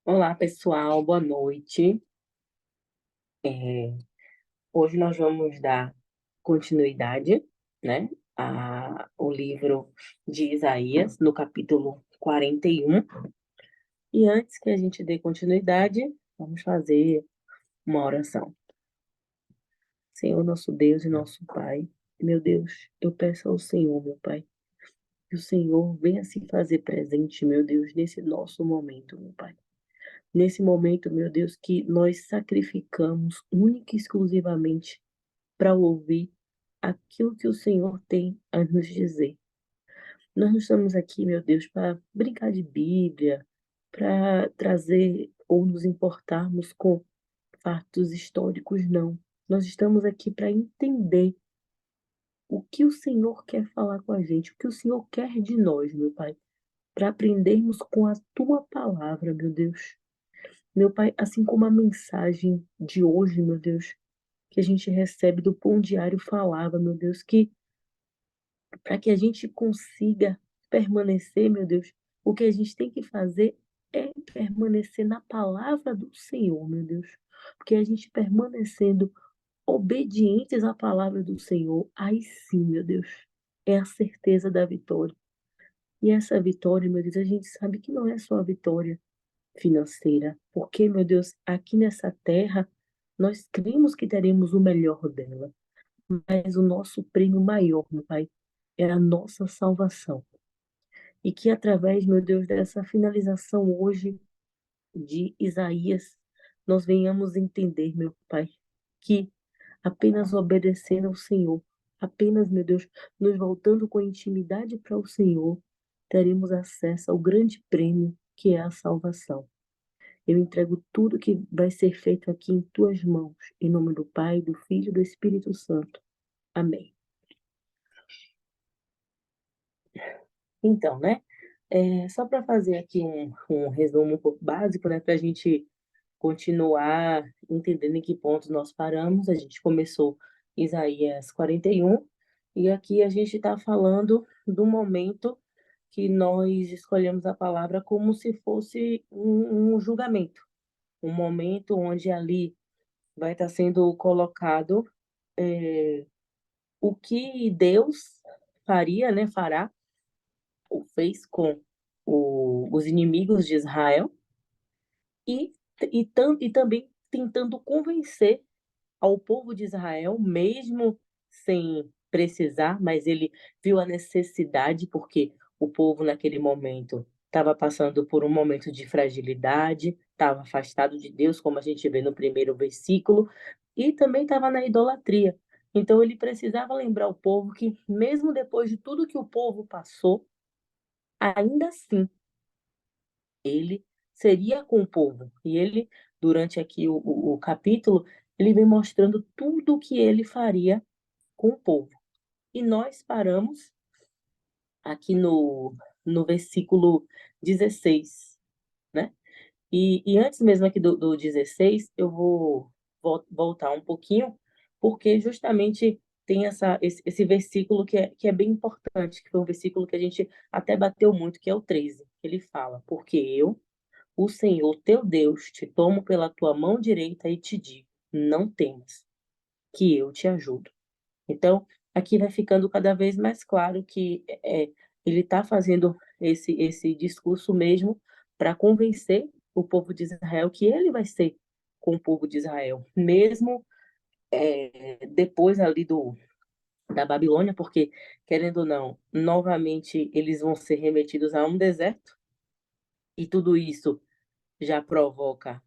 Olá, pessoal, boa noite. Hoje nós vamos dar continuidade, né, ao livro de Isaías, no capítulo 41. E antes que a gente dê continuidade, vamos fazer uma oração. Senhor, nosso Deus e nosso Pai, meu Deus, eu peço ao Senhor, meu Pai, que o Senhor venha se fazer presente, meu Deus, nesse nosso momento, meu Pai. Nesse momento, meu Deus, que nós sacrificamos única e exclusivamente para ouvir aquilo que o Senhor tem a nos dizer. Nós não estamos aqui, meu Deus, para brincar de Bíblia, para trazer ou nos importarmos com fatos históricos, não. Nós estamos aqui para entender o que o Senhor quer falar com a gente, o que o Senhor quer de nós, meu Pai, para aprendermos com a tua palavra, meu Deus. Meu Pai, assim como a mensagem de hoje, meu Deus, que a gente recebe do Pão Diário falava, meu Deus, que para que a gente consiga permanecer, meu Deus, o que a gente tem que fazer é permanecer na palavra do Senhor, meu Deus. Porque a gente permanecendo obedientes à palavra do Senhor, aí sim, meu Deus, é a certeza da vitória. E essa vitória, meu Deus, a gente sabe que não é só a vitória financeira, porque, meu Deus, aqui nessa terra, nós cremos que teremos o melhor dela, mas o nosso prêmio maior, meu Pai, é a nossa salvação. E que através, meu Deus, dessa finalização hoje de Isaías, nós venhamos entender, meu Pai, que apenas obedecendo ao Senhor, apenas, meu Deus, nos voltando com intimidade para o Senhor, teremos acesso ao grande prêmio que é a salvação. Eu entrego tudo que vai ser feito aqui em tuas mãos, em nome do Pai, do Filho e do Espírito Santo. Amém. Então, né? Só para fazer aqui um resumo um pouco básico, né? Para a gente continuar entendendo em que pontos nós paramos. A gente começou Isaías 41, e aqui a gente está falando do momento que nós escolhemos a palavra como se fosse um julgamento. Um momento onde ali vai estar sendo colocado é, o que Deus faria, né, fará, ou fez com os inimigos de Israel, e, e também tentando convencer ao povo de Israel, mesmo sem precisar, mas ele viu a necessidade, porque o povo naquele momento estava passando por um momento de fragilidade, estava afastado de Deus, como a gente vê no primeiro versículo, e também estava na idolatria. Então ele precisava lembrar o povo que, mesmo depois de tudo que o povo passou, ainda assim ele seria com o povo. E ele, durante aqui o capítulo, ele vem mostrando tudo o que ele faria com o povo. E nós paramos aqui no versículo 16, né? E antes mesmo aqui do 16, eu vou voltar um pouquinho, porque justamente tem esse versículo que é bem importante, que foi um versículo que a gente até bateu muito, que é o 13. Ele fala: porque eu, o Senhor teu Deus, te tomo pela tua mão direita e te digo: não temas, que eu te ajudo. Então, aqui vai ficando cada vez mais claro que ele está fazendo esse discurso mesmo para convencer o povo de Israel que ele vai ser com o povo de Israel, mesmo depois ali da Babilônia, porque, querendo ou não, novamente eles vão ser remetidos a um deserto, e tudo isso já provoca.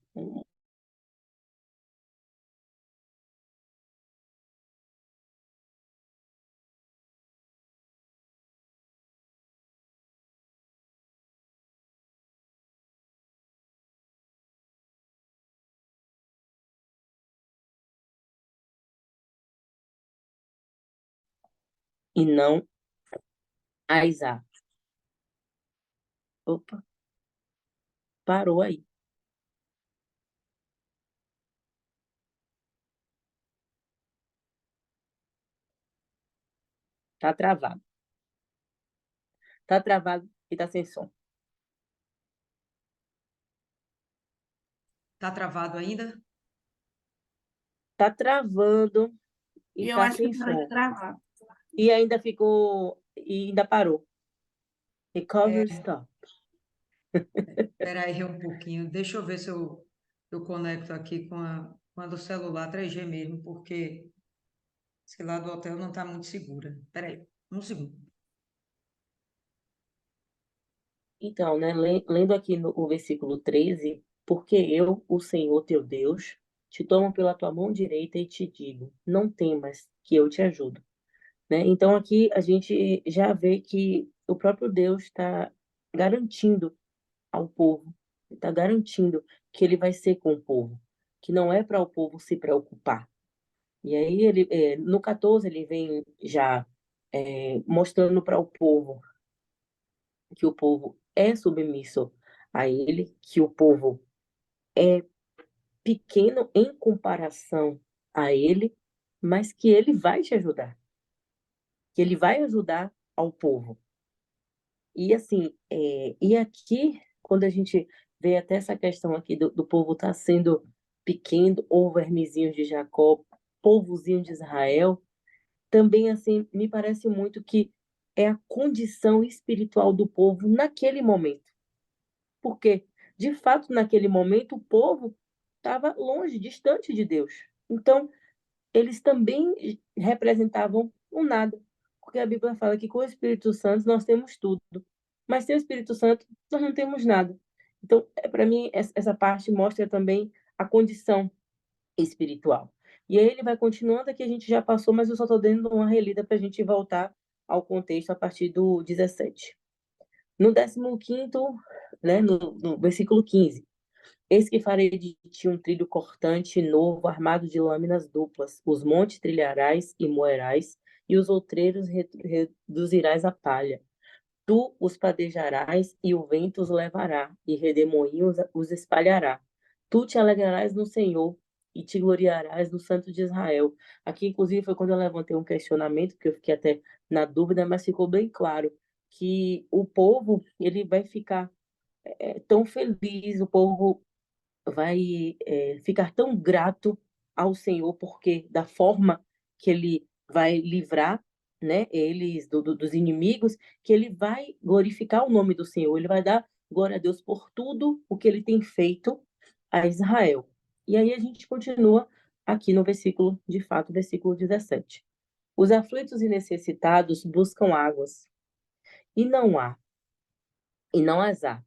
E não a Isaac. Opa, parou aí. Tá travado. Tá travado e tá sem som. Tá travado ainda? Tá travando e E eu tá acho que sem parou de som. gravar. E ainda ficou, e ainda parou. Recovery stop. Espera aí um pouquinho. Deixa eu ver se eu conecto aqui com a do celular 3G mesmo, porque esse lá do hotel não está muito segura. Espera aí, um segundo. Então, né, lendo aqui no o versículo 13, porque eu, o Senhor teu Deus, te tomo pela tua mão direita e te digo, não temas, que eu te ajudo. Né? Então, aqui a gente já vê que o próprio Deus está garantindo ao povo, está garantindo que ele vai ser com o povo, que não é para o povo se preocupar. E aí, no 14, ele vem já mostrando para o povo que o povo é submisso a ele, que o povo é pequeno em comparação a ele, mas que ele vai te ajudar, que ele vai ajudar ao povo. E assim, e aqui, quando a gente vê até essa questão aqui do povo estar sendo pequeno, ou vermezinho de Jacó, povozinho de Israel, também assim, me parece muito que é a condição espiritual do povo naquele momento. Porque, de fato, naquele momento, o povo estava longe, distante de Deus. Então, eles também representavam o nada. Porque a Bíblia fala que com o Espírito Santo nós temos tudo. Mas sem o Espírito Santo, nós não temos nada. Então, para mim, essa parte mostra também a condição espiritual. E aí ele vai continuando, aqui a gente já passou, mas eu só estou dando uma relida para a gente voltar ao contexto a partir do 17. No 15º, né, no versículo 15, eis que farei de ti um trilho cortante novo, armado de lâminas duplas. Os montes trilharás e moerás, e os outreiros reduzirás a palha. Tu os padejarás, e o vento os levará, e redemoinhos os espalhará. Tu te alegrarás no Senhor, e te gloriarás no Santo de Israel. Aqui, inclusive, foi quando eu levantei um questionamento, porque eu fiquei até na dúvida, mas ficou bem claro que o povo ele vai ficar tão feliz, o povo vai ficar tão grato ao Senhor, porque da forma que ele vai livrar, né, eles dos inimigos, que ele vai glorificar o nome do Senhor, ele vai dar glória a Deus por tudo o que ele tem feito a Israel. E aí a gente continua aqui no versículo, de fato, versículo 17. Os aflitos e necessitados buscam águas, e não há, e não as há,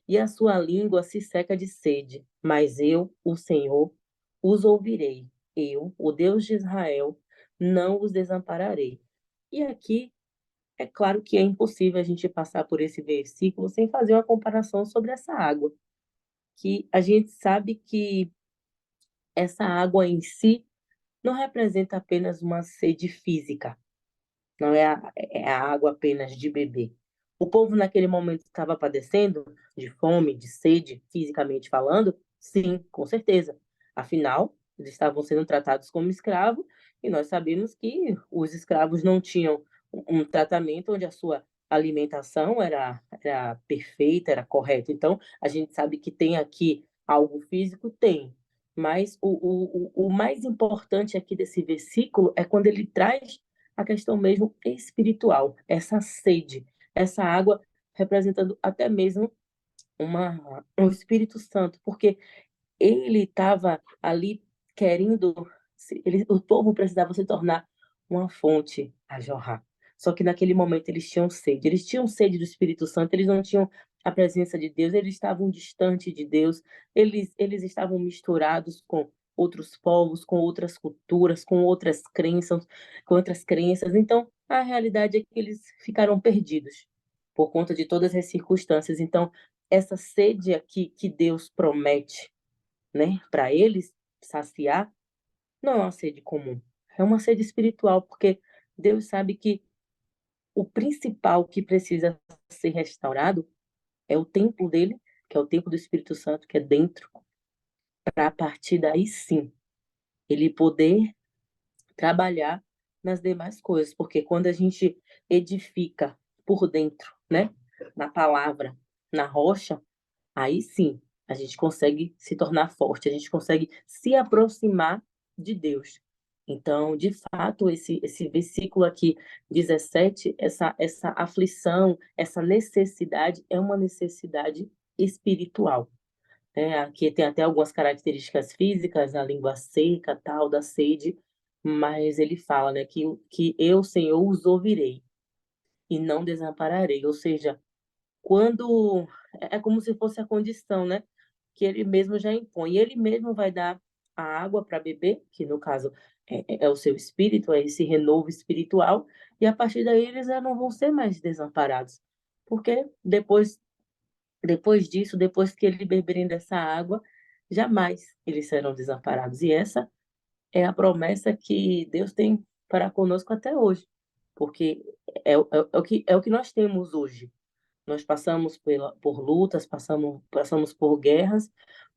e a sua língua se seca de sede. Mas eu, o Senhor, os ouvirei. Eu, o Deus de Israel, não os desampararei. E aqui, é claro que é impossível a gente passar por esse versículo sem fazer uma comparação sobre essa água, que a gente sabe que essa água em si não representa apenas uma sede física, não é a água apenas de beber. O povo naquele momento estava padecendo de fome, de sede, fisicamente falando? Sim, com certeza. Afinal, eles estavam sendo tratados como escravos e nós sabemos que os escravos não tinham um tratamento onde a sua alimentação era perfeita, era correta. Então, a gente sabe que tem aqui algo físico? Tem. Mas o mais importante aqui desse versículo é quando ele traz a questão mesmo espiritual, essa sede, essa água representando até mesmo um Espírito Santo, porque ele estava ali querendo, o povo precisava se tornar uma fonte a jorrar. Só que naquele momento eles tinham sede do Espírito Santo, eles não tinham a presença de Deus, eles estavam distantes de Deus, eles estavam misturados com outros povos, com outras culturas, com outras crenças. Então, a realidade é que eles ficaram perdidos por conta de todas as circunstâncias. Então, essa sede aqui que Deus promete, né, para eles saciar, não é uma sede comum, é uma sede espiritual, porque Deus sabe que o principal que precisa ser restaurado é o templo dele, que é o templo do Espírito Santo, que é dentro, para a partir daí sim ele poder trabalhar nas demais coisas, porque quando a gente edifica por dentro, né, na palavra, na rocha, aí sim a gente consegue se tornar forte, a gente consegue se aproximar de Deus. Então, de fato, esse versículo aqui, 17, essa aflição, essa necessidade, é uma necessidade espiritual. Né? Aqui tem até algumas características físicas, a língua seca, tal, da sede, mas ele fala, né, que eu, Senhor, os ouvirei e não desampararei. Ou seja, quando é como se fosse a condição, né, que ele mesmo já impõe. E ele mesmo vai dar a água para beber, que no caso é o seu espírito, é esse renovo espiritual, e a partir daí eles já não vão ser mais desamparados. Porque depois disso, depois que eles beberem dessa água, jamais eles serão desamparados. E essa é a promessa que Deus tem para conosco até hoje, porque é o que nós temos hoje. Nós passamos por lutas, passamos por guerras,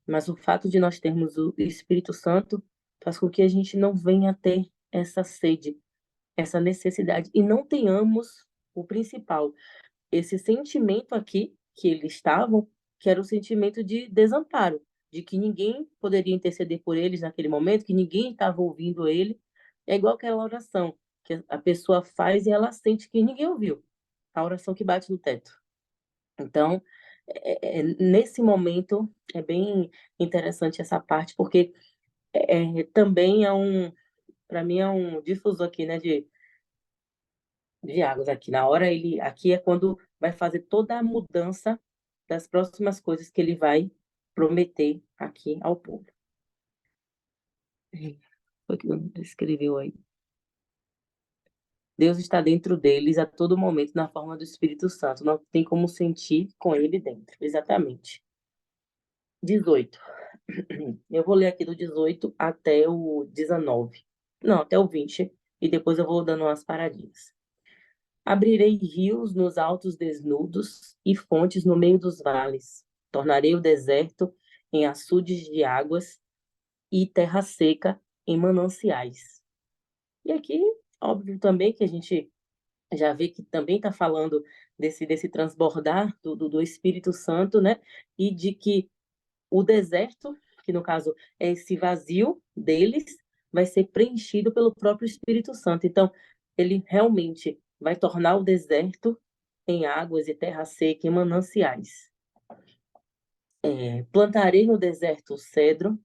mas o fato de nós termos o Espírito Santo faz com que a gente não venha a ter essa sede, essa necessidade, e não tenhamos o principal, esse sentimento aqui que eles estavam, que era o sentimento de desamparo, de que ninguém poderia interceder por eles naquele momento, que ninguém estava ouvindo ele. É igual aquela oração que a pessoa faz e ela sente que ninguém ouviu, a oração que bate no teto. Então, nesse momento, é bem interessante essa parte, porque também para mim, é um difusor aqui, né, de águas aqui. Na hora aqui é quando vai fazer toda a mudança das próximas coisas que ele vai prometer aqui ao povo. Foi o que ele escreveu aí. Deus está dentro deles a todo momento na forma do Espírito Santo. Não tem como sentir com ele dentro. Exatamente. 18. Eu vou ler aqui do 18 até o 19. Não, até o 20. E depois eu vou dando umas paradinhas. Abrirei rios nos altos desnudos e fontes no meio dos vales. Tornarei o deserto em açudes de águas e terra seca em mananciais. E aqui, óbvio também que a gente já vê que também está falando desse transbordar do Espírito Santo, né? E de que o deserto, que no caso é esse vazio deles, vai ser preenchido pelo próprio Espírito Santo. Então, ele realmente vai tornar o deserto em águas e terra seca, em mananciais. Plantarei no deserto o cedro,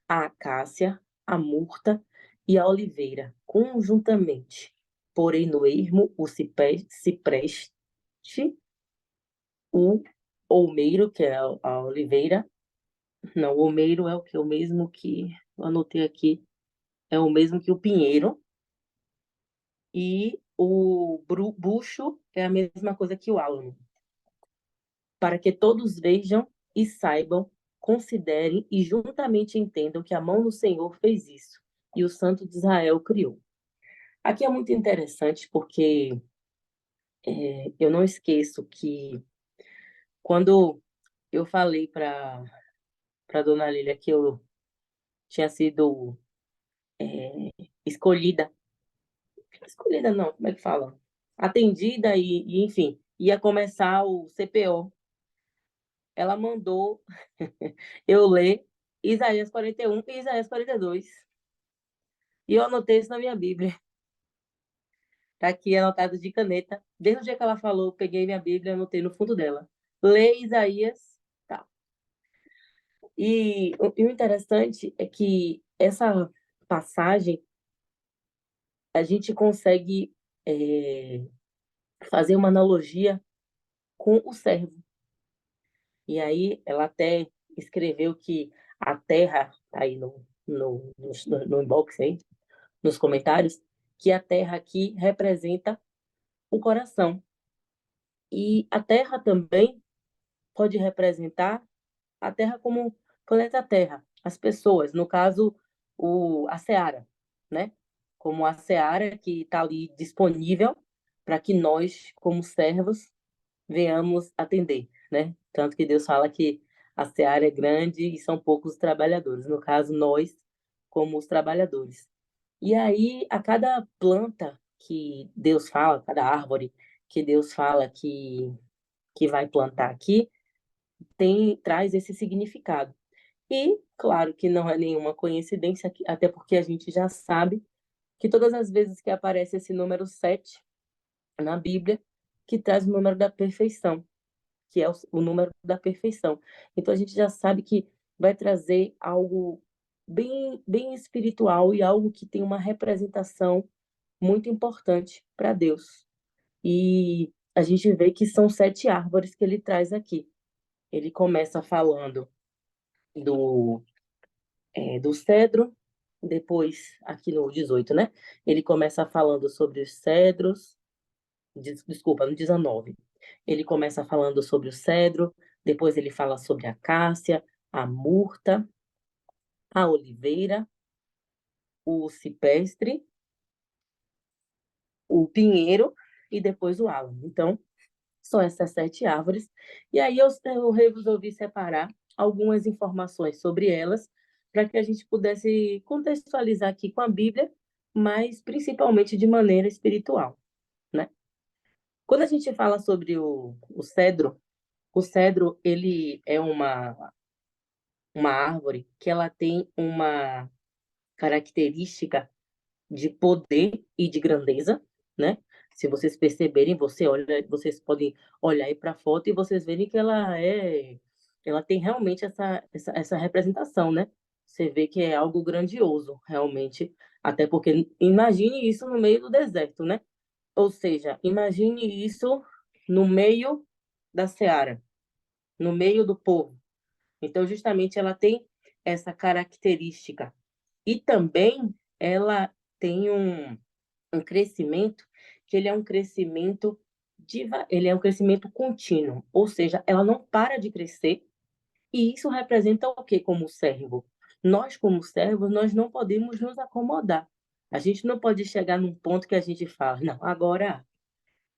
a acácia, a murta e a oliveira, conjuntamente. Porém, no ermo, o cipreste, o olmeiro, que é a oliveira. Não, o olmeiro é o que? O mesmo que eu anotei aqui. É o mesmo que o pinheiro. E o bucho é a mesma coisa que o álamo. Para que todos vejam e saibam, considerem e juntamente entendam que a mão do Senhor fez isso e o Santo de Israel criou. Aqui é muito interessante porque eu não esqueço que quando eu falei para Dona Lília que eu tinha sido escolhida, escolhida não, como é que fala? Atendida enfim, ia começar o CPO. Ela mandou eu ler Isaías 41 e Isaías 42. E eu anotei isso na minha Bíblia. Tá aqui anotado de caneta. Desde o dia que ela falou, eu peguei minha Bíblia e anotei no fundo dela. Lê Isaías, tá. E o interessante é que essa passagem a gente consegue fazer uma analogia com o servo. E aí ela até escreveu que a terra, tá aí no inbox aí, nos comentários, que a terra aqui representa o coração. E a terra também pode representar a terra como o planeta Terra, as pessoas, no caso, a seara, né? Como a seara que está ali disponível para que nós, como servos, venhamos atender, né? Tanto que Deus fala que a seara é grande e são poucos os trabalhadores. No caso, nós, como os trabalhadores. E aí, a cada planta que Deus fala, cada árvore que Deus fala que vai plantar aqui, traz esse significado. E, claro que não é nenhuma coincidência, até porque a gente já sabe que todas as vezes que aparece esse número 7 na Bíblia, que traz o número da perfeição, que é o número da perfeição. Então a gente já sabe que vai trazer algo bem espiritual e algo que tem uma representação muito importante para Deus. E a gente vê que são 7 árvores que ele traz aqui. Ele começa falando do, do cedro, depois, aqui no 18, né? Ele começa falando sobre os cedros, desculpa, no 19. Ele começa falando sobre o cedro, depois ele fala sobre a cássia, a murta, a oliveira, o cipestre, o pinheiro e depois o álamo. Então, são essas 7 árvores. E aí eu resolvi separar algumas informações sobre elas para que a gente pudesse contextualizar aqui com a Bíblia, mas principalmente de maneira espiritual, né? Quando a gente fala sobre o cedro ele é uma árvore que ela tem uma característica de poder e de grandeza, né? Se vocês perceberem, vocês podem olhar aí para a foto e vocês verem que ela tem realmente essa representação, né? Você vê que é algo grandioso, realmente, até porque imagine isso no meio do deserto, né? Ou seja, imagine isso no meio da seara, no meio do povo. Então, justamente, ela tem essa característica. E também ela tem um crescimento que ele é um crescimento ele é um crescimento contínuo, ou seja, ela não para de crescer, e isso representa o que como servo? Nós, como servos, nós não podemos nos acomodar. A gente não pode chegar num ponto que a gente fala, não, agora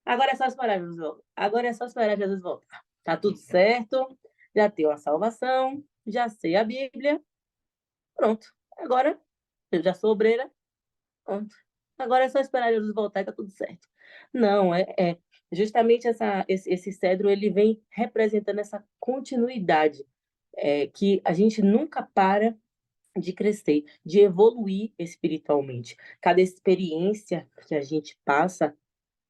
é só esperar Jesus voltar. Agora é só esperar Jesus voltar. Tá tudo certo, já tenho a salvação, já sei a Bíblia, pronto. Agora eu já sou obreira, pronto. Agora é só esperar Jesus voltar e tá tudo certo. Não, justamente esse cedro ele vem representando essa continuidade, que a gente nunca para de crescer, de evoluir espiritualmente. Cada experiência que a gente passa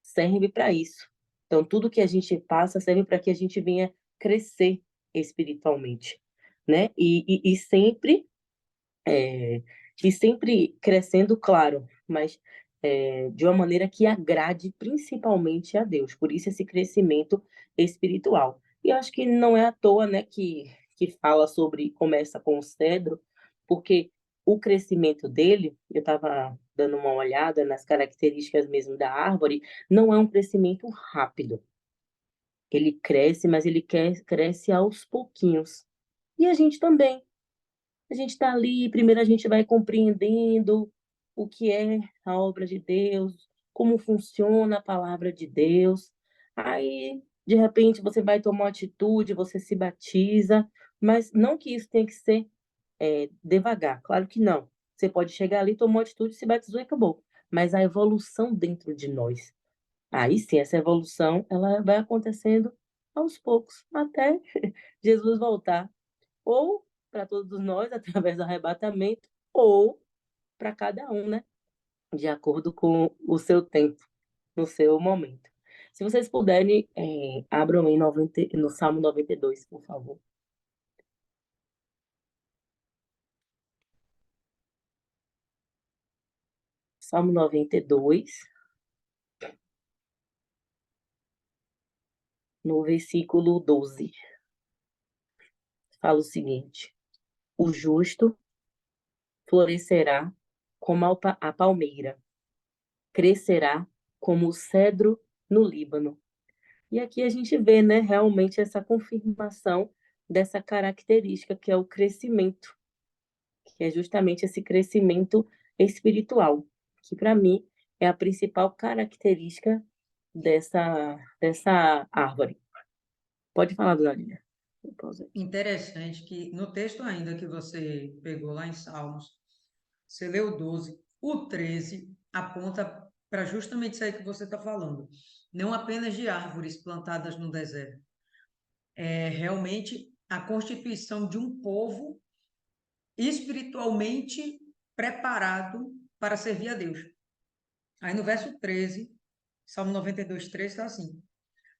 serve para isso. Então, tudo que a gente passa serve para que a gente venha crescer espiritualmente, né? E sempre crescendo, claro, mas de uma maneira que agrade principalmente a Deus. Por isso esse crescimento espiritual. E eu acho que não é à toa, né, que fala sobre, começa com o cedro, porque o crescimento dele, eu estava dando uma olhada nas características mesmo da árvore, não é um crescimento rápido. Ele cresce, mas ele cresce aos pouquinhos. E a gente também. A gente está ali, primeiro a gente vai compreendendo o que é a obra de Deus, como funciona a palavra de Deus. Aí, de repente, você vai tomar uma atitude, você se batiza, mas não que isso tenha que ser devagar, claro que não. Você pode chegar ali, tomou uma atitude, se batizou e acabou. Mas a evolução dentro de nós, aí sim, essa evolução, ela vai acontecendo aos poucos, até Jesus voltar ou para todos nós, através do arrebatamento, ou para cada um, né? De acordo com o seu tempo, no seu momento. Se vocês puderem, abram em no Salmo 92, por favor. Salmo 92, no versículo 12, fala o seguinte: o justo florescerá como a palmeira, crescerá como o cedro no Líbano. E aqui a gente vê, né, realmente essa confirmação dessa característica que é o crescimento, que é justamente esse crescimento espiritual, que para mim é a principal característica dessa árvore. Pode falar, dona Lília. Interessante que no texto ainda que você pegou lá em Salmos, você leu o 12, o 13 aponta para justamente isso aí que você está falando. Não apenas de árvores plantadas no deserto. É realmente a constituição de um povo espiritualmente preparado para servir a Deus. Aí no verso 13, Salmo 92, 13 está assim: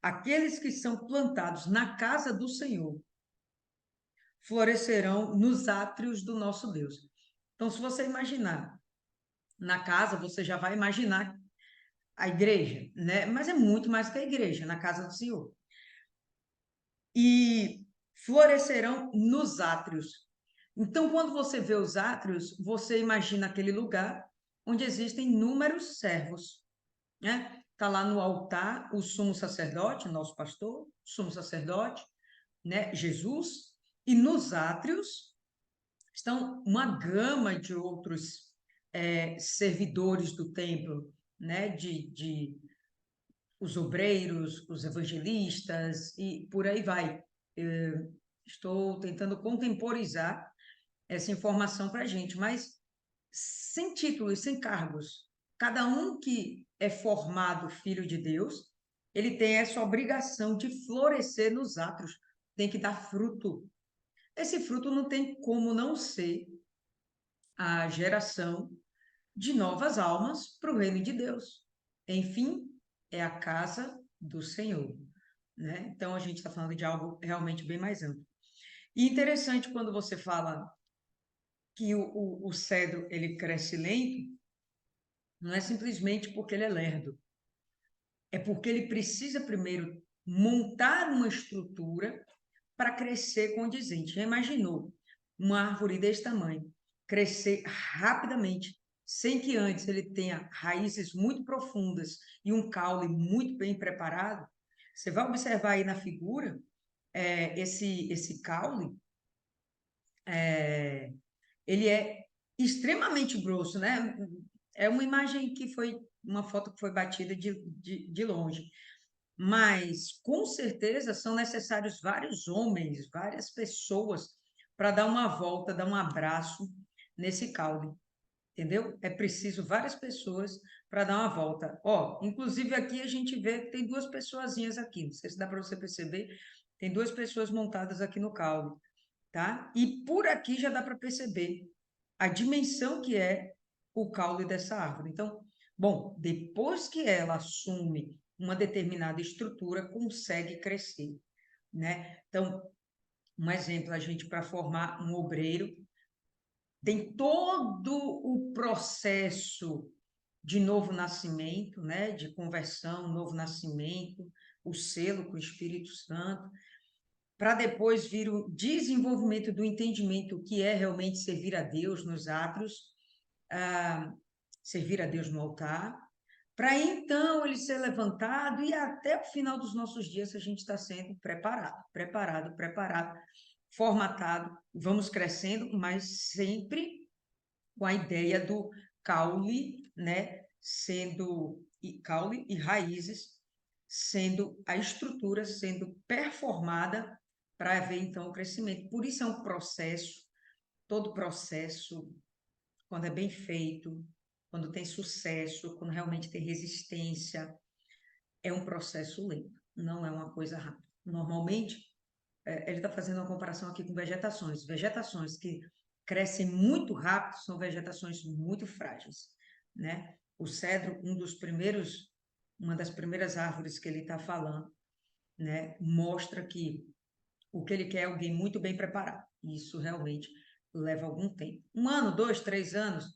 aqueles que são plantados na casa do Senhor florescerão nos átrios do nosso Deus. Então, se você imaginar na casa, você já vai imaginar a igreja, né? Mas é muito mais que a igreja, na casa do Senhor. E florescerão nos átrios. Então, quando você vê os átrios, você imagina aquele lugar onde existem inúmeros servos, né? Está lá no altar o sumo sacerdote, nosso pastor, sumo sacerdote, né? Jesus, e nos átrios estão uma gama de outros servidores do templo, né? De os obreiros, os evangelistas e por aí vai. Estou tentando contemporizar essa informação para a gente, mas sem títulos, sem cargos. Cada um que é formado filho de Deus, ele tem essa obrigação de florescer nos átrios, tem que dar fruto. Esse fruto não tem como não ser a geração de novas almas para o reino de Deus. Enfim, é a casa do Senhor, né? Então a gente está falando de algo realmente bem mais amplo. E interessante quando você fala que o cedro ele cresce lento, não é simplesmente porque ele é lerdo, é porque ele precisa primeiro montar uma estrutura para crescer condizente. Já imaginou uma árvore desse tamanho crescer rapidamente, sem que antes ele tenha raízes muito profundas e um caule muito bem preparado? Você vai observar aí na figura esse caule, ele é extremamente grosso, né? É uma imagem que foi uma foto que foi batida de longe, mas com certeza são necessários vários homens, várias pessoas para dar uma volta, dar um abraço nesse caule, entendeu? É preciso várias pessoas para dar uma volta. Ó, inclusive aqui a gente vê que tem duas pessoazinhas aqui, não sei se dá para você perceber, tem duas pessoas montadas aqui no caule, tá? E por aqui já dá para perceber a dimensão que é o caule dessa árvore. Então, bom, depois que ela assume uma determinada estrutura, consegue crescer, né? Então, um exemplo, a gente para formar um obreiro tem todo o processo de novo nascimento, né? De conversão, novo nascimento, o selo com o Espírito Santo, para depois vir o desenvolvimento do entendimento que é realmente servir a Deus nos átrios, ah, servir a Deus no altar, para então ele ser levantado e até o final dos nossos dias a gente está sendo preparado, preparado, preparado, formatado, vamos crescendo, mas sempre com a ideia do caule, né, sendo e caule e raízes sendo a estrutura sendo performada para haver então o crescimento. Por isso é um processo, todo processo, quando é bem feito, quando tem sucesso, quando realmente tem resistência, é um processo lento, não é uma coisa rápida. Normalmente, ele está fazendo uma comparação aqui com vegetações. Vegetações que crescem muito rápido são vegetações muito frágeis, né? O cedro, uma das primeiras árvores que ele está falando, né? Mostra que o que ele quer é alguém muito bem preparado. E isso realmente leva algum tempo. 1 ano, 2, 3 anos,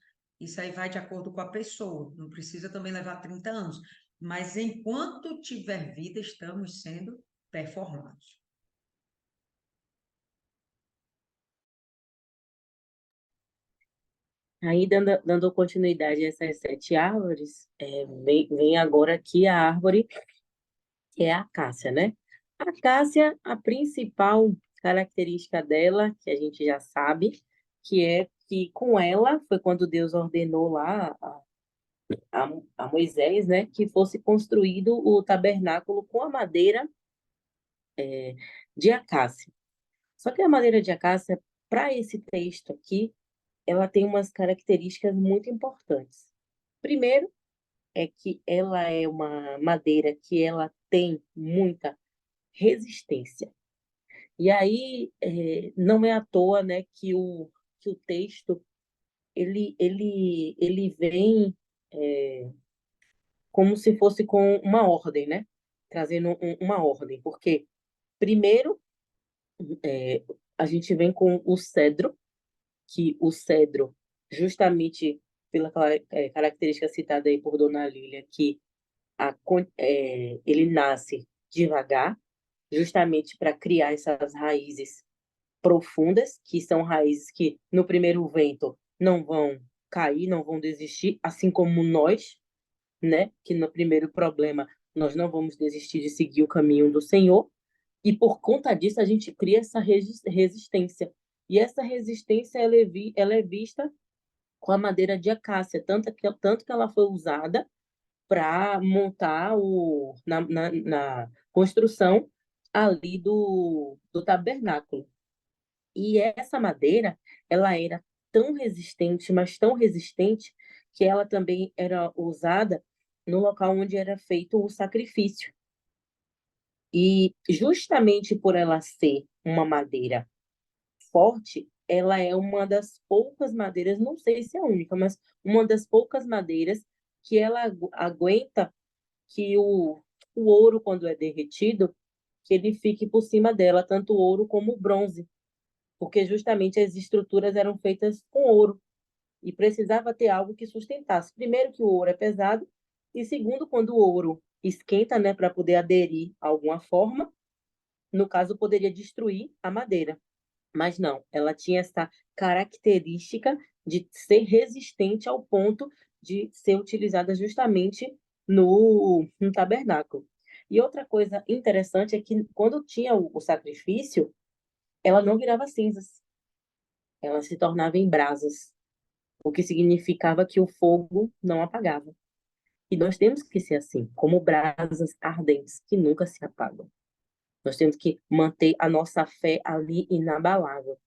isso aí vai de acordo com a pessoa. Não precisa também levar 30 anos. Mas enquanto tiver vida, estamos sendo performados. Aí, dando continuidade a essas 7 árvores, vem agora aqui a árvore que é a acácia, né? A acácia, a principal característica dela, que a gente já sabe, que é que com ela foi quando Deus ordenou lá a Moisés, né, que fosse construído o tabernáculo com a madeira de acácia. Só que a madeira de acácia, para esse texto aqui, ela tem umas características muito importantes. Primeiro, é que ela é uma madeira que ela tem muita resistência. E aí, não é à toa, né, que o texto, ele vem como se fosse com uma ordem, né? Trazendo uma ordem. Porque, primeiro, é, a gente vem com o cedro, que o cedro, justamente pela característica citada aí por Dona Lília, que ele nasce devagar, justamente para criar essas raízes profundas, que são raízes que no primeiro vento não vão cair, não vão desistir, assim como nós, né? Que no primeiro problema nós não vamos desistir de seguir o caminho do Senhor, e por conta disso a gente cria essa resistência. E essa resistência ela é vista com a madeira de acácia, tanto que ela foi usada para montar na construção ali do tabernáculo. E essa madeira, ela era tão resistente, mas tão resistente, que ela também era usada no local onde era feito o sacrifício. E justamente por ela ser uma madeira forte, ela é uma das poucas madeiras, não sei se é a única, mas uma das poucas madeiras que ela aguenta que o ouro, quando é derretido, que ele fique por cima dela, tanto o ouro como o bronze, porque justamente as estruturas eram feitas com ouro e precisava ter algo que sustentasse. Primeiro, que o ouro é pesado, e segundo, quando o ouro esquenta, né, para poder aderir a alguma forma, no caso, poderia destruir a madeira. Mas não, ela tinha essa característica de ser resistente ao ponto de ser utilizada justamente no tabernáculo. E outra coisa interessante é que quando tinha o sacrifício, ela não virava cinzas, ela se tornava em brasas, o que significava que o fogo não apagava. E nós temos que ser assim, como brasas ardentes que nunca se apagam. Nós temos que manter a nossa fé ali inabalável,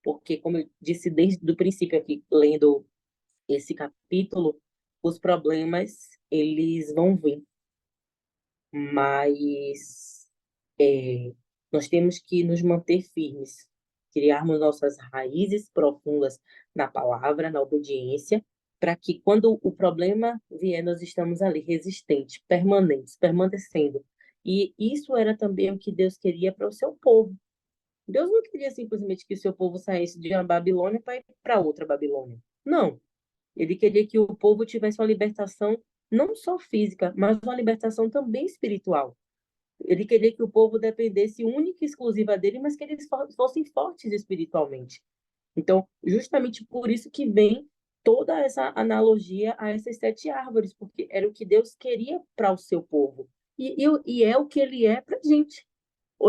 porque, como eu disse desde o princípio aqui, lendo esse capítulo, os problemas, eles vão vir, mas nós temos que nos manter firmes, criarmos nossas raízes profundas na palavra, na obediência, para que quando o problema vier, nós estamos ali resistentes, permanentes, permanecendo. E isso era também o que Deus queria para o seu povo. Deus não queria simplesmente que o seu povo saísse de uma Babilônia para ir para outra Babilônia. Não. Ele queria que o povo tivesse uma libertação não só física, mas uma libertação também espiritual. Ele queria que o povo dependesse única e exclusiva dele, mas que eles fossem fortes espiritualmente. Então, justamente por isso que vem toda essa analogia a essas 7 árvores, porque era o que Deus queria para o seu povo. E é o que ele é para a gente.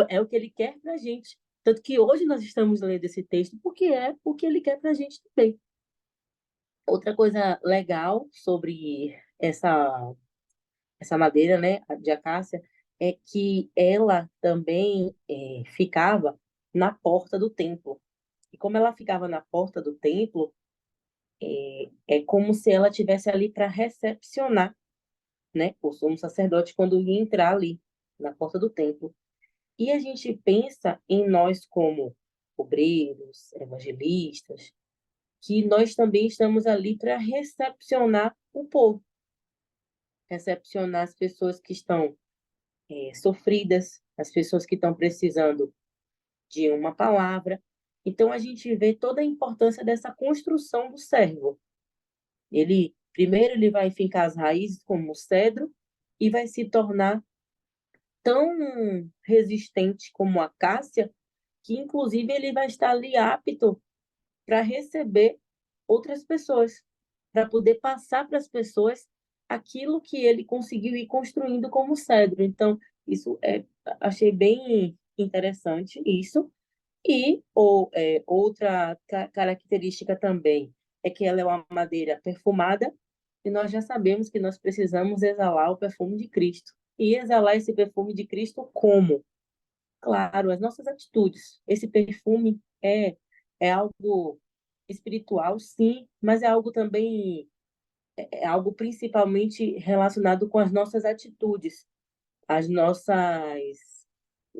É o que ele quer para a gente. Tanto que hoje nós estamos lendo esse texto porque é o que ele quer para a gente também. Outra coisa legal sobre essa madeira, né, de acácia, é que ela também ficava na porta do templo. E como ela ficava na porta do templo, é como se ela tivesse ali para recepcionar, né, o sumo sacerdote quando ia entrar ali na porta do templo. E a gente pensa em nós como obreiros, evangelistas, que nós também estamos ali para recepcionar o povo, recepcionar as pessoas que estão sofridas, as pessoas que estão precisando de uma palavra. Então a gente vê toda a importância dessa construção do servo. Ele primeiro ele vai fincar as raízes como o cedro e vai se tornar tão resistente como a acácia que inclusive ele vai estar ali apto para receber outras pessoas, para poder passar para as pessoas aquilo que ele conseguiu ir construindo como cedro. Então, isso achei bem interessante isso. E outra característica também é que ela é uma madeira perfumada e nós já sabemos que nós precisamos exalar o perfume de Cristo. E exalar esse perfume de Cristo como? Claro, as nossas atitudes. Esse perfume é algo espiritual, sim, mas é algo também, é algo principalmente relacionado com as nossas atitudes, as nossas,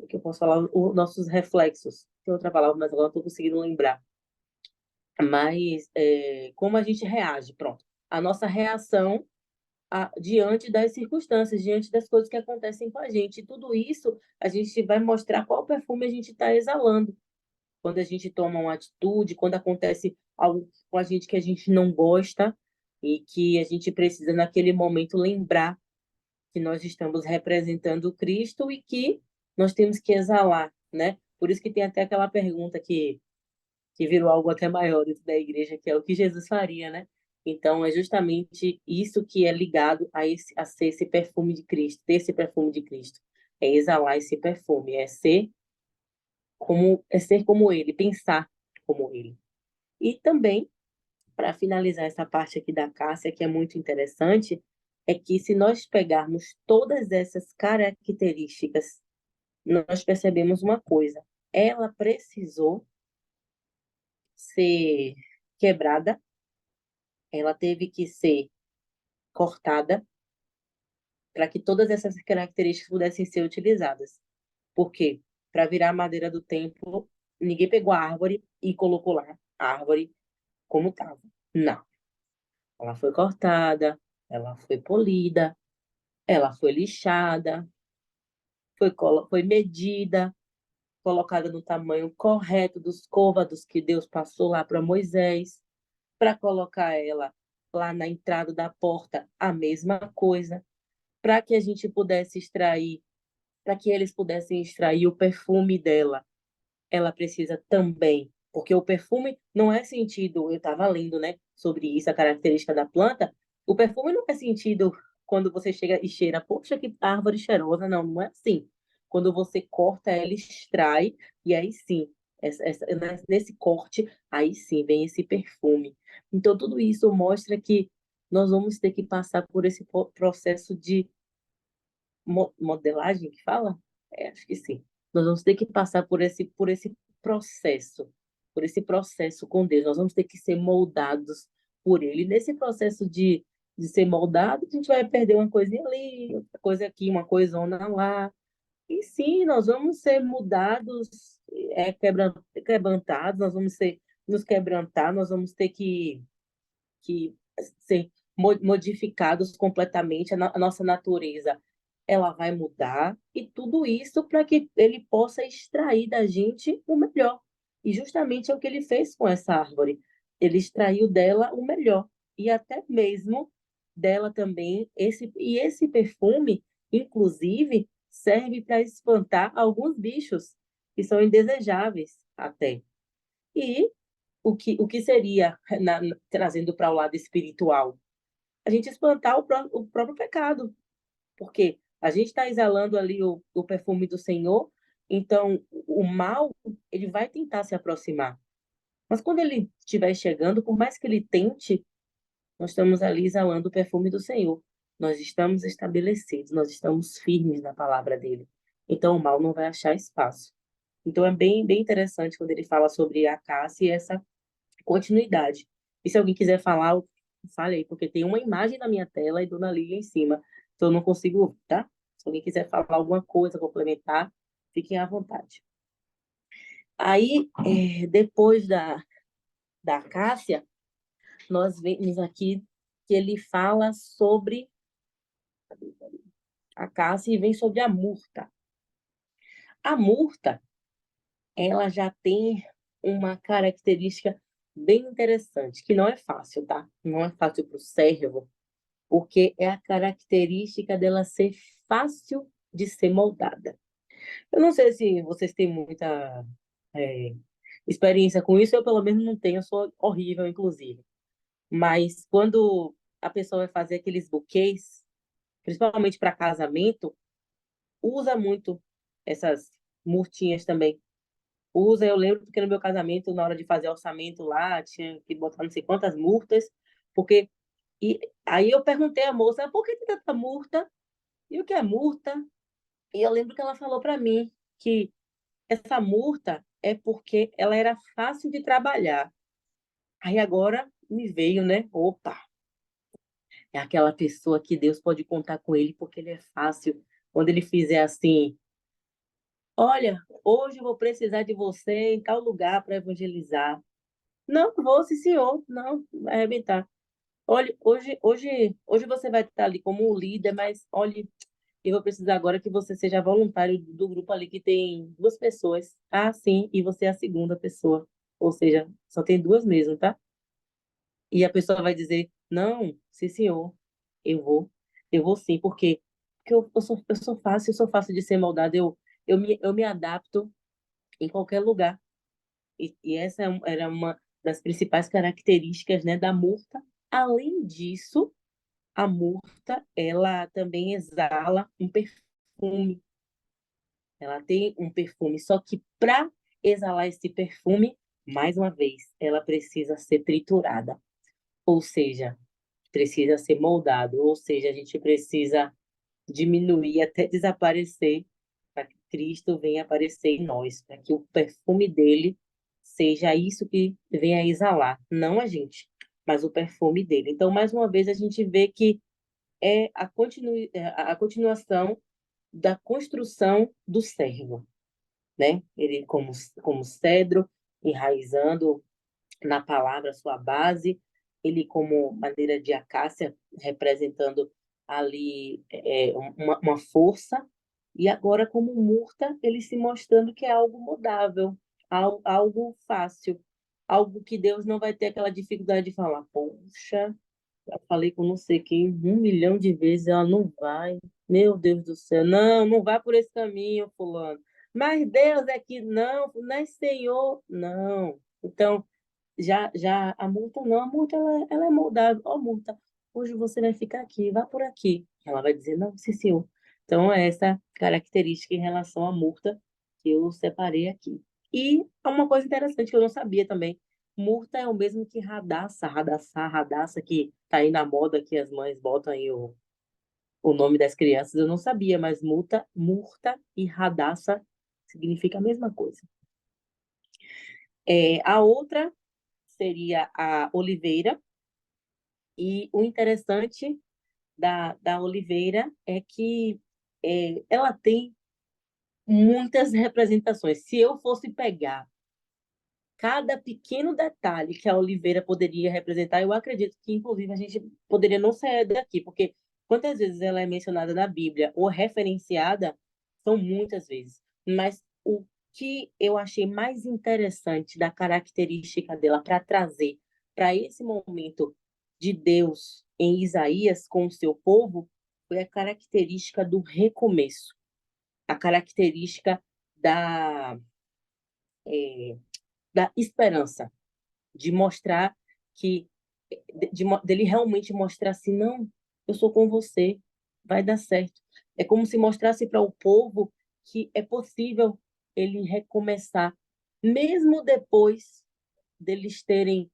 que eu posso falar, os nossos reflexos. Tem outra palavra, mas agora não estou conseguindo lembrar. Mas como a gente reage, pronto. A nossa reação diante das circunstâncias, diante das coisas que acontecem com a gente. E tudo isso a gente vai mostrar qual perfume a gente está exalando. Quando a gente toma uma atitude, quando acontece algo com a gente que a gente não gosta e que a gente precisa, naquele momento, lembrar que nós estamos representando Cristo e que nós temos que exalar, né? Por isso que tem até aquela pergunta que virou algo até maior dentro da igreja, que é o que Jesus faria, né? Então, é justamente isso que é ligado a ser esse perfume de Cristo, ter esse perfume de Cristo. É exalar esse perfume, é ser como ele, pensar como ele. E também, para finalizar essa parte aqui da Cássia, que é muito interessante, é que se nós pegarmos todas essas características, nós percebemos uma coisa: ela precisou ser quebrada, ela teve que ser cortada para que todas essas características pudessem ser utilizadas. Por quê? Para virar a madeira do templo, ninguém pegou a árvore e colocou lá a árvore como estava. Não. Ela foi cortada, ela foi polida, ela foi lixada, foi medida, colocada no tamanho correto dos côvados que Deus passou lá para Moisés, para colocar ela lá na entrada da porta, a mesma coisa, para que a gente pudesse extrair, para que eles pudessem extrair o perfume dela, ela precisa também, porque o perfume não é sentido, eu estava lendo, né, sobre isso, a característica da planta, o perfume não é sentido quando você chega e cheira, poxa, que árvore cheirosa, não, não é assim. Quando você corta ela, extrai, e aí sim, nesse corte, aí sim vem esse perfume. Então, tudo isso mostra que nós vamos ter que passar por esse processo de modelagem que fala? Acho que sim. Nós vamos ter que passar processo, por esse processo com Deus. Nós vamos ter que ser moldados por Ele. E nesse processo de ser moldado, a gente vai perder uma coisinha ali, outra coisa aqui, uma coisona lá. E sim, nós vamos ser mudados, quebrantados, nós vamos nos quebrantar, nós vamos ter que ser modificados completamente, a nossa natureza ela vai mudar, e tudo isso para que ele possa extrair da gente o melhor. E justamente é o que ele fez com essa árvore. Ele extraiu dela o melhor, e até mesmo dela também, esse perfume, inclusive, serve para espantar alguns bichos que são indesejáveis até. E o que seria, trazendo para o lado espiritual? A gente espantar o próprio pecado, porque a gente está exalando ali o perfume do Senhor, então o mal, ele vai tentar se aproximar. Mas quando ele estiver chegando, por mais que ele tente, nós estamos ali exalando o perfume do Senhor. Nós estamos estabelecidos, nós estamos firmes na palavra dele. Então o mal não vai achar espaço. Então é bem interessante quando ele fala sobre a caça e essa continuidade. E se alguém quiser falar, fale aí, porque tem uma imagem na minha tela e Dona Lília em cima, então eu não consigo ouvir, tá? Se alguém quiser falar alguma coisa, complementar, fiquem à vontade. Aí, depois da Cássia, nós vemos aqui que ele fala sobre a Cássia e vem sobre a murta. A murta, ela já tem uma característica bem interessante, que não é fácil, tá? Não é fácil para o servo, porque é a característica dela ser fácil de ser moldada. Eu não sei se vocês têm muita é, experiência com isso, eu pelo menos não tenho, eu sou horrível, inclusive. Mas quando a pessoa vai fazer aqueles buquês, principalmente para casamento, usa muito essas murtinhas também. Usa, eu lembro porque no meu casamento, na hora de fazer orçamento lá, tinha que botar não sei quantas murtas, porque e aí eu perguntei à moça, por que tem tanta murta? E o que é murta? E eu lembro que ela falou para mim que essa murta é porque ela era fácil de trabalhar. Aí agora me veio, né? Opa, é aquela pessoa que Deus pode contar com ele porque ele é fácil. Quando ele fizer assim, Olha, hoje eu vou precisar de você em tal lugar para evangelizar. Não vou, sim, senhor. Não, vai arrebentar. Olha, hoje você vai estar ali como líder, mas olhe, eu vou precisar agora que você seja voluntário do grupo ali que tem duas pessoas. Ah, sim, e você é a segunda pessoa. Ou seja, só tem duas mesmo, tá? E a pessoa vai dizer, não, sim, senhor, eu vou. Eu vou sim, porque eu sou fácil de ser moldada, eu me adapto em qualquer lugar. E essa era uma das principais características, né, da murta. Além disso, a murta, ela também exala um perfume. Ela tem um perfume, só que para exalar esse perfume, mais uma vez, ela precisa ser triturada, ou seja, precisa ser moldado, ou seja, a gente precisa diminuir até desaparecer para que Cristo venha aparecer em nós, para que o perfume dele seja isso que venha exalar, não a gente, mas o perfume dele. Então, mais uma vez, a gente vê que é a continuação da construção do servo, né? Ele como cedro, enraizando na palavra sua base, ele como madeira de acácia, representando ali uma força, e agora como murta, ele se mostrando que é algo mudável, algo fácil, algo que Deus não vai ter aquela dificuldade de falar, poxa, já falei com não sei quem 1 milhão de vezes, ela não vai. Meu Deus do céu, não, não vá por esse caminho, fulano. Mas Deus é que não é Senhor, não. Então, já a multa ela é moldável. Ó, multa, hoje você vai ficar aqui, vá por aqui. Ela vai dizer, não, sim, senhor. Então, é essa característica em relação à multa que eu separei aqui. E uma coisa interessante que eu não sabia também, murta é o mesmo que radaça, radaçar, radaça, que tá aí na moda que as mães botam aí o nome das crianças. Eu não sabia, mas murta e radaça significa a mesma coisa. A outra seria a oliveira, e o interessante da oliveira é que ela tem muitas representações. Se eu fosse pegar cada pequeno detalhe que a oliveira poderia representar, eu acredito que, inclusive, a gente poderia não sair daqui, porque quantas vezes ela é mencionada na Bíblia ou referenciada, são muitas vezes. Mas o que eu achei mais interessante da característica dela para trazer para esse momento de Deus em Isaías com o seu povo foi a característica do recomeço, a característica da, é, da esperança de mostrar que dele realmente mostrar assim, não, eu sou com você, vai dar certo. É como se mostrasse para o povo que é possível ele recomeçar, mesmo depois deles terem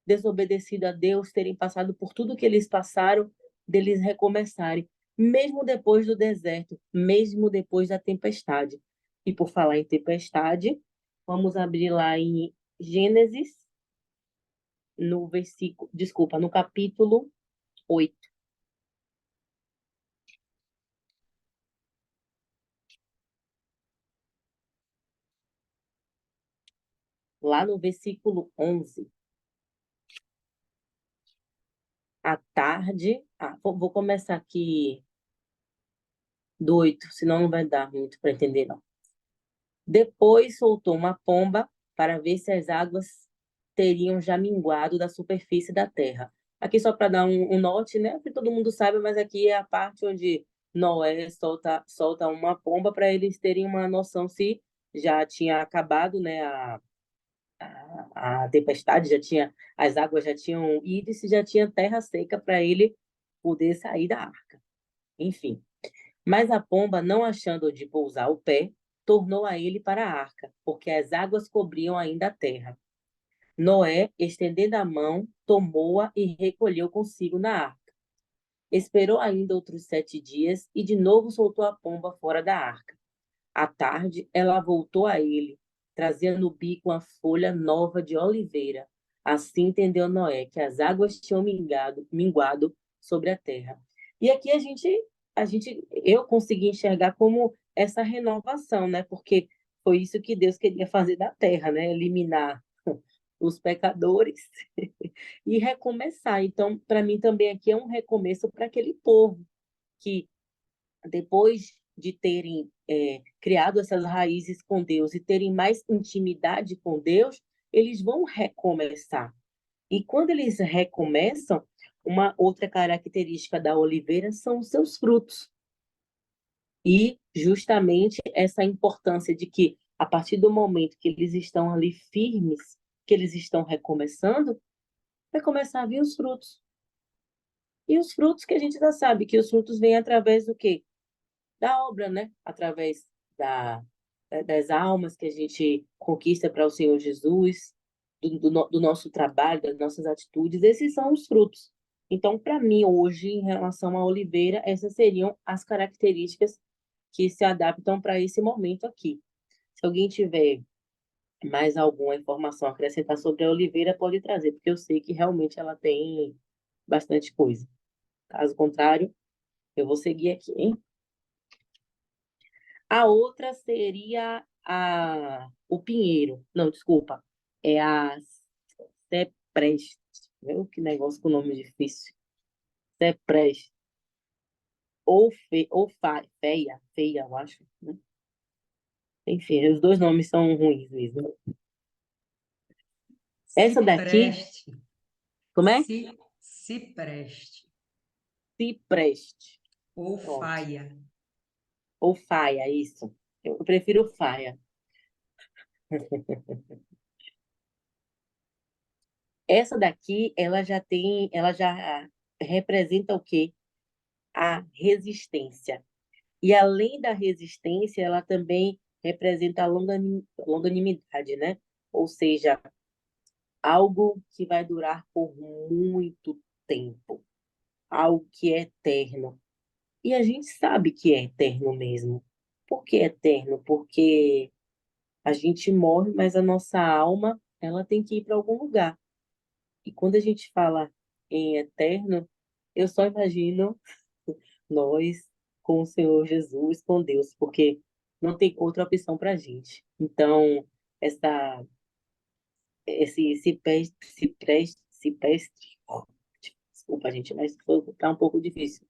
desobedecido a Deus, terem passado por tudo que eles passaram, deles recomeçarem, mesmo depois do deserto, mesmo depois da tempestade. E por falar em tempestade, vamos abrir lá em Gênesis no versículo, desculpa, no capítulo 8, lá no versículo 11. À tarde, vou começar aqui do 8, senão não vai dar muito para entender, não. Depois soltou uma pomba para ver se as águas teriam já minguado da superfície da terra. Aqui só para dar um norte, né? Que todo mundo sabe, mas aqui é a parte onde Noé solta uma pomba para eles terem uma noção se já tinha acabado, né, a tempestade, as águas já tinham ido e se já tinha terra seca para ele poder sair da arca. Enfim, mas a pomba, não achando onde pousar o pé, tornou a ele para a arca, porque as águas cobriam ainda a terra. Noé, estendendo a mão, tomou-a e recolheu consigo na arca. Esperou ainda outros 7 dias e de novo soltou a pomba fora da arca. À tarde, ela voltou a ele, trazendo no bico uma folha nova de oliveira. Assim entendeu Noé que as águas tinham minguado sobre a terra. E aqui a gente eu consegui enxergar como essa renovação, né? Porque foi isso que Deus queria fazer da terra, né? Eliminar os pecadores e recomeçar. Então, para mim também aqui é um recomeço para aquele povo que depois de terem criado essas raízes com Deus e terem mais intimidade com Deus, eles vão recomeçar. E quando eles recomeçam, uma outra característica da oliveira são os seus frutos. E justamente essa importância de que, a partir do momento que eles estão ali firmes, que eles estão recomeçando, vai começar a vir os frutos. E os frutos que a gente já sabe, que os frutos vêm através do quê? Da obra, né? Através das almas que a gente conquista para o Senhor Jesus, do nosso trabalho, das nossas atitudes, esses são os frutos. Então, para mim, hoje, em relação à oliveira, essas seriam as características que se adaptam para esse momento aqui. Se alguém tiver mais alguma informação a acrescentar sobre a oliveira, pode trazer, porque eu sei que realmente ela tem bastante coisa. Caso contrário, eu vou seguir aqui, hein? A outra seria o pinheiro. Não, desculpa. É a Cepreste. Meu, que negócio com nome difícil. Cepreste. Feia, eu acho, né? Enfim, os dois nomes são ruins mesmo. Essa daqui, Cipreste. como é? Cipreste. Cipreste. Ou Pronto. faia. Ou faia, isso. Eu prefiro faia. Essa daqui, ela já representa o quê? A resistência. E além da resistência, ela também representa a longanimidade, né? Ou seja, algo que vai durar por muito tempo, algo que é eterno. E a gente sabe que é eterno mesmo. Por que é eterno? Porque a gente morre, mas a nossa alma, ela tem que ir para algum lugar. E quando a gente fala em eterno, eu só imagino nós com o Senhor Jesus, com Deus, porque não tem outra opção para a gente. Então, esse cipreste, desculpa, gente, mas tá um pouco difícil.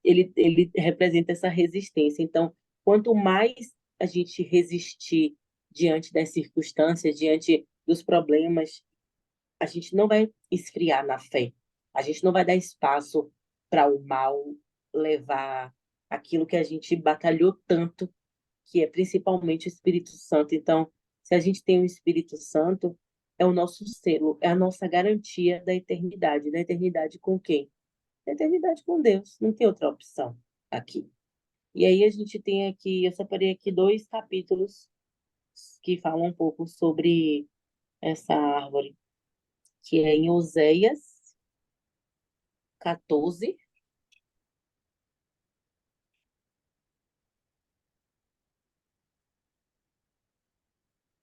Ele representa essa resistência. Então, quanto mais a gente resistir diante das circunstâncias, diante dos problemas, a gente não vai esfriar na fé. A gente não vai dar espaço para o mal levar aquilo que a gente batalhou tanto, que é principalmente o Espírito Santo. Então, se a gente tem o Espírito Santo, é o nosso selo, é a nossa garantia da eternidade. Da eternidade com quem? Da eternidade com Deus. Não tem outra opção aqui. E aí a gente tem aqui, eu separei aqui dois capítulos que falam um pouco sobre essa árvore, que é em Oséias 14,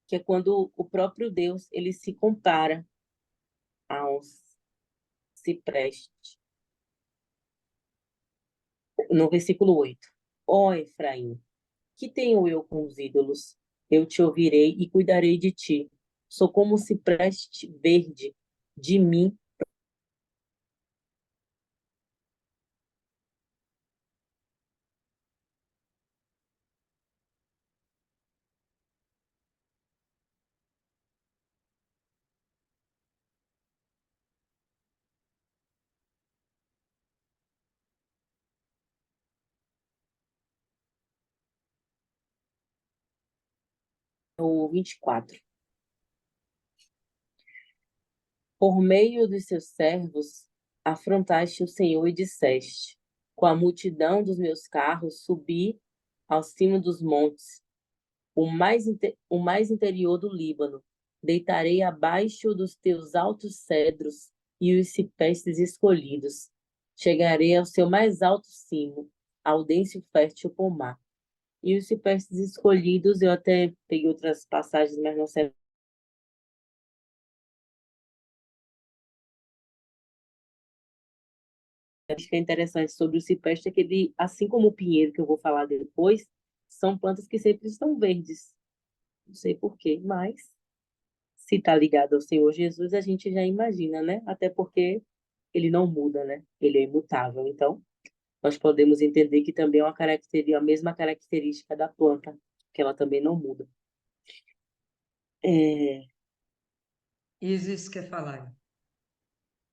que é quando o próprio Deus ele se compara aos ciprestes. No versículo 8. Ó Efraim, que tenho eu com os ídolos? Eu te ouvirei e cuidarei de ti. Sou como o cipreste verde, de mim. 24. Por meio dos seus servos, afrontaste o Senhor e disseste: com a multidão dos meus carros subi ao cimo dos montes, o mais interior do Líbano. Deitarei abaixo dos teus altos cedros e os ciprestes escolhidos. Chegarei ao seu mais alto cimo, ao denso fértil pomar. E os ciprestes escolhidos, eu até peguei outras passagens, mas não sei característica interessante sobre o cipreste é que ele, assim como o pinheiro, que eu vou falar depois, são plantas que sempre estão verdes. Não sei por quê, mas se está ligado ao Senhor Jesus, a gente já imagina, né? Até porque ele não muda, né? Ele é imutável. Então, nós podemos entender que também é uma característica, a mesma característica da planta, que ela também não muda. É, Isis quer falar.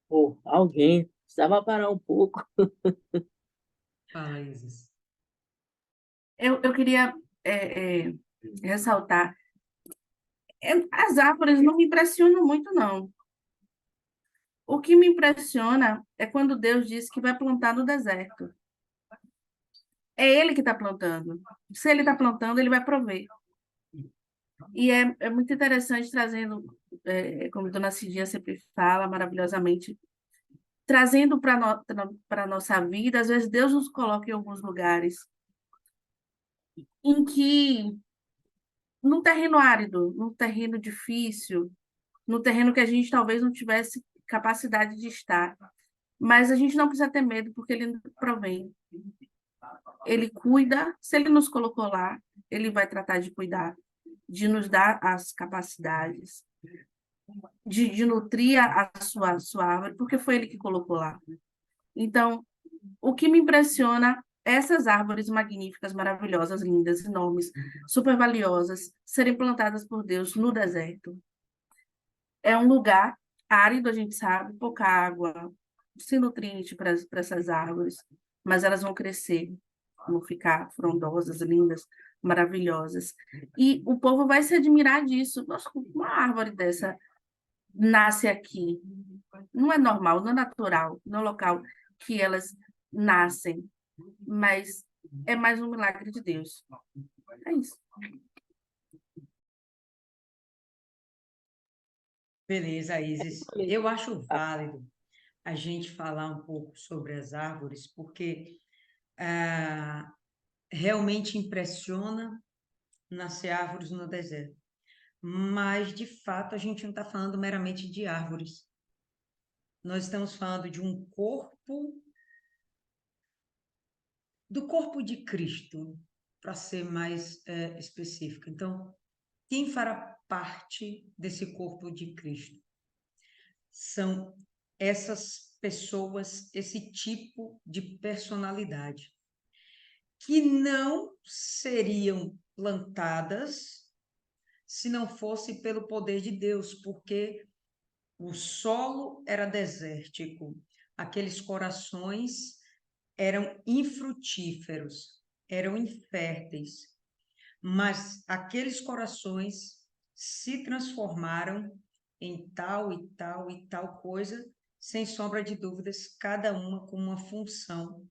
pô, alguém precisava parar um pouco. Fala, Isis. Eu queria ressaltar, as árvores não me impressionam muito, não. O que me impressiona é quando Deus diz que vai plantar no deserto. É Ele que está plantando. Se Ele está plantando, Ele vai prover. E é muito interessante trazendo, como Dona Cidinha sempre fala maravilhosamente, trazendo para a nossa vida, às vezes Deus nos coloca em alguns lugares em que, num terreno árido, num terreno difícil, no terreno que a gente talvez não tivesse capacidade de estar. Mas a gente não precisa ter medo, porque ele provém. Ele cuida, se ele nos colocou lá, ele vai tratar de cuidar, de nos dar as capacidades, de nutrir a sua árvore, porque foi ele que colocou lá. Então, o que me impressiona é essas árvores magníficas, maravilhosas, lindas, enormes, super valiosas, serem plantadas por Deus no deserto. É um lugar árido, a gente sabe, pouca água, sem nutriente para essas árvores, mas elas vão crescer, vão ficar frondosas, lindas, maravilhosas. E o povo vai se admirar disso. Nossa, uma árvore dessa nasce aqui. Não é normal, não é natural, no local que elas nascem, mas é mais um milagre de Deus. É isso. Beleza, Isis. Eu acho válido a gente falar um pouco sobre as árvores, porque realmente impressiona nascer árvores no deserto. Mas, de fato, a gente não está falando meramente de árvores. Nós estamos falando de um corpo, do corpo de Cristo, para ser mais específico. Então, quem fará parte desse corpo de Cristo? São essas pessoas, esse tipo de personalidade, que não seriam plantadas se não fosse pelo poder de Deus, porque o solo era desértico, aqueles corações eram infrutíferos, eram inférteis, mas aqueles corações se transformaram em tal e tal e tal coisa, sem sombra de dúvidas, cada uma com uma função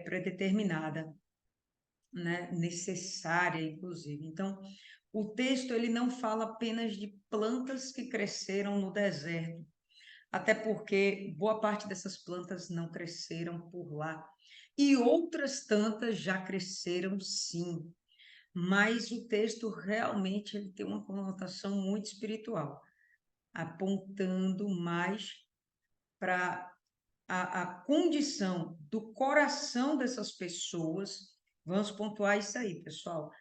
predeterminada, né? Necessária, inclusive. Então, o texto ele não fala apenas de plantas que cresceram no deserto, até porque boa parte dessas plantas não cresceram por lá. E outras tantas já cresceram sim, mas o texto realmente ele tem uma conotação muito espiritual, apontando mais para a condição do coração dessas pessoas. Vamos pontuar isso aí, pessoal.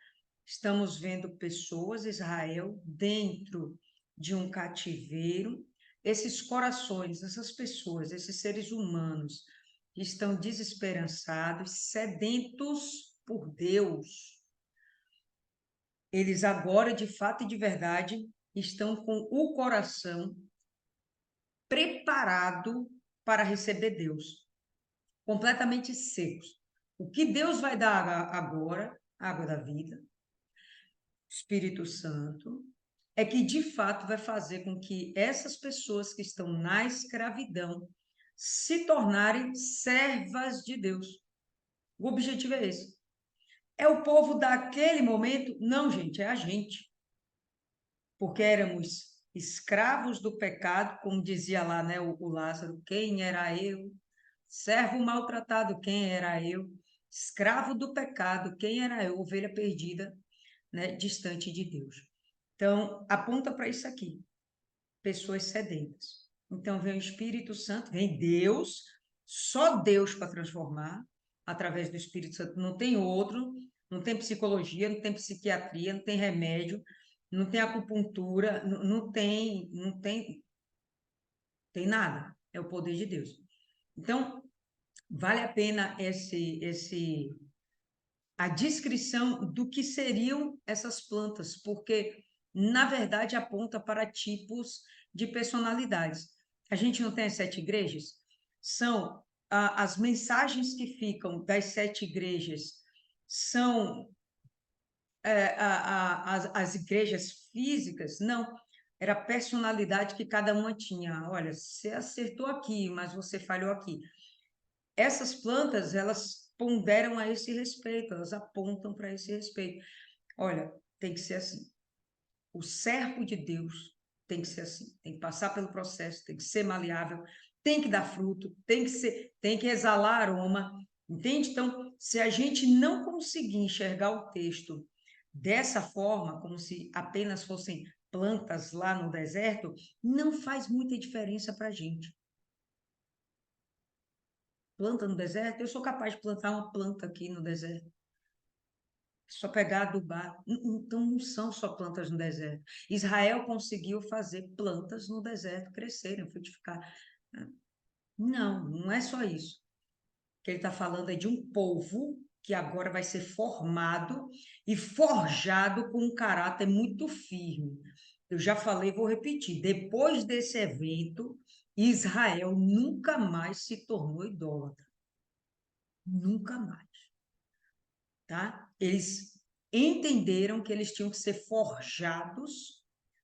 Estamos vendo pessoas, Israel, dentro de um cativeiro. Esses corações, essas pessoas, esses seres humanos, estão desesperançados, sedentos por Deus. Eles agora, de fato e de verdade, estão com o coração preparado para receber Deus, completamente secos. O que Deus vai dar agora, água da vida, Espírito Santo, é que de fato vai fazer com que essas pessoas que estão na escravidão se tornarem servas de Deus. O objetivo é esse. É o povo daquele momento? Não, gente, é a gente. Porque éramos escravos do pecado, como dizia lá, né, o Lázaro, quem era eu? Servo maltratado, quem era eu? Escravo do pecado, quem era eu? Ovelha perdida, né, distante de Deus. Então, aponta para isso aqui, pessoas sedentas. Então, vem o Espírito Santo, vem Deus Só Deus para transformar, através do Espírito Santo. Não tem outro, não tem psicologia, não tem psiquiatria, não tem remédio, não tem acupuntura, tem nada. É o poder de Deus. Então, vale a pena a descrição do que seriam essas plantas, porque, na verdade, aponta para tipos de personalidades. A gente não tem as 7 igrejas? São as mensagens que ficam das 7 igrejas, são as igrejas físicas? Não. Era a personalidade que cada uma tinha. Olha, você acertou aqui, mas você falhou aqui. Essas plantas, elas ponderam a esse respeito, elas apontam para esse respeito. Olha, tem que ser assim. O servo de Deus tem que ser assim, tem que passar pelo processo, tem que ser maleável, tem que dar fruto, tem que exalar aroma, entende? Então, se a gente não conseguir enxergar o texto dessa forma, como se apenas fossem plantas lá no deserto, não faz muita diferença para a gente. Planta no deserto, eu sou capaz de plantar uma planta aqui no deserto. Só pegar, adubar. Então, não são só plantas no deserto. Israel conseguiu fazer plantas no deserto crescerem, frutificar. Não, não é só isso. O que ele está falando é de um povo que agora vai ser formado e forjado com um caráter muito firme. Eu já falei, vou repetir. Depois desse evento, Israel nunca mais se tornou idólatra. Nunca mais. Tá? Eles entenderam que eles tinham que ser forjados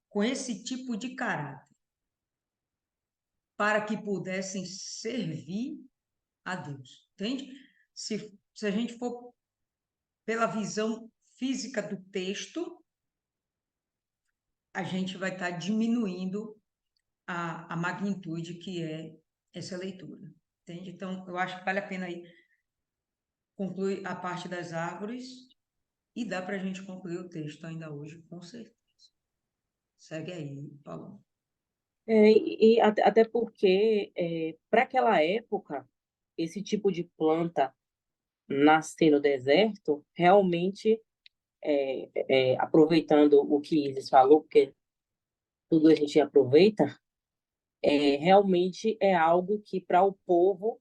com esse tipo de caráter para que pudessem servir a Deus, entende? Se a gente for pela visão física do texto, a gente vai estar diminuindo a magnitude que é essa leitura, entende? Então, eu acho que vale a pena aí concluir a parte das árvores e dá para a gente concluir o texto ainda hoje, com certeza. Segue aí, Paulo. Até porque, para aquela época, esse tipo de planta nascer no deserto, realmente, aproveitando o que Isis falou, porque tudo a gente aproveita, realmente é algo que para o povo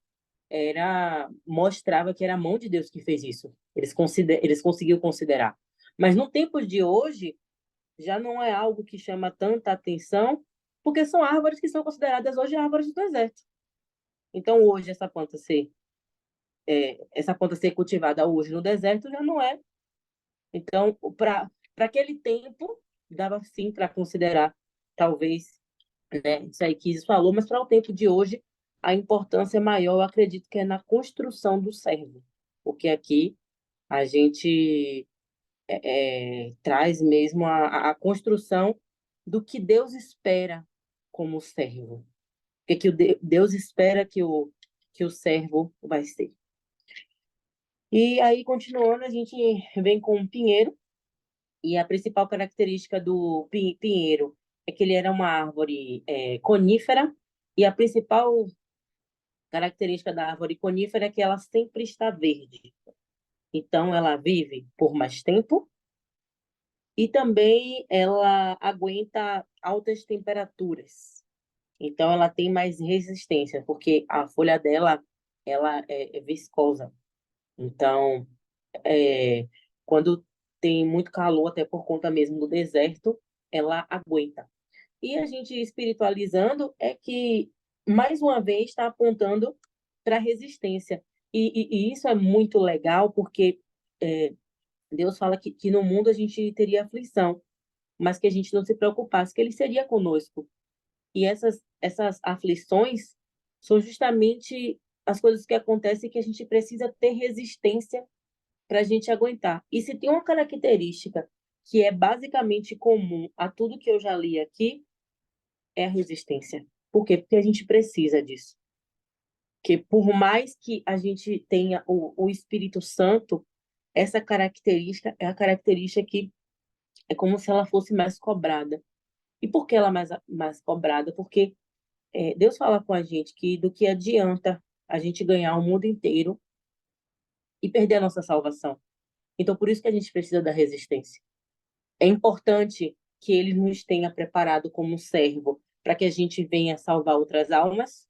mostrava que era a mão de Deus que fez isso. Eles conseguiram considerar. Mas no tempo de hoje, já não é algo que chama tanta atenção, porque são árvores que são consideradas hoje árvores do deserto. Então, hoje, essa planta ser cultivada hoje no deserto já não é. Então, para aquele tempo, dava sim para considerar, talvez, né, isso aí que Isis falou, mas para o tempo de hoje, a importância maior, eu acredito que é na construção do servo. Porque aqui a gente traz mesmo a construção do que Deus espera como servo. O que Deus espera que o servo vai ser. E aí, continuando, a gente vem com o pinheiro, e a principal característica do pinheiro é que ele era uma árvore conífera, e a principal característica da árvore conífera é que ela sempre está verde. Então, ela vive por mais tempo e também ela aguenta altas temperaturas. Então, ela tem mais resistência, porque a folha dela ela é viscosa. Então, é, quando tem muito calor, até por conta mesmo do deserto, ela aguenta. E a gente espiritualizando é que, mais uma vez, está apontando para a resistência. E isso é muito legal, porque Deus fala que no mundo a gente teria aflição, mas que a gente não se preocupasse, que Ele seria conosco. E essas aflições são justamente as coisas que acontecem que a gente precisa ter resistência para a gente aguentar. E se tem uma característica que é basicamente comum a tudo que eu já li aqui, é a resistência. Por quê? Porque a gente precisa disso. Porque por mais que a gente tenha o Espírito Santo, essa característica é a característica que é como se ela fosse mais cobrada. E por que ela é mais cobrada? Porque Deus fala com a gente que do que adianta a gente ganhar o mundo inteiro e perder a nossa salvação. Então, por isso que a gente precisa da resistência. É importante que ele nos tenha preparado como um servo para que a gente venha salvar outras almas.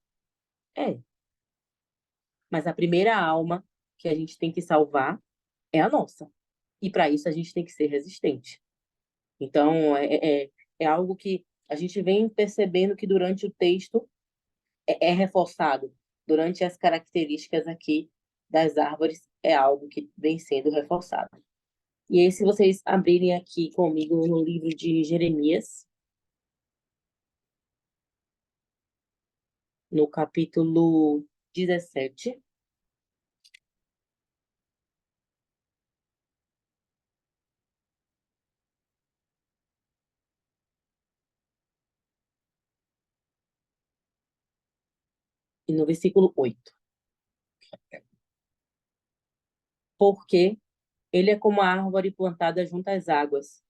É, mas a primeira alma que a gente tem que salvar é a nossa. E para isso a gente tem que ser resistente. Então, é algo que a gente vem percebendo que durante o texto é reforçado. Durante as características aqui das árvores, é algo que vem sendo reforçado. E aí, se vocês abrirem aqui comigo no livro de Jeremias, no capítulo 17, e no versículo 8. Porque ele é como a árvore plantada junto às águas,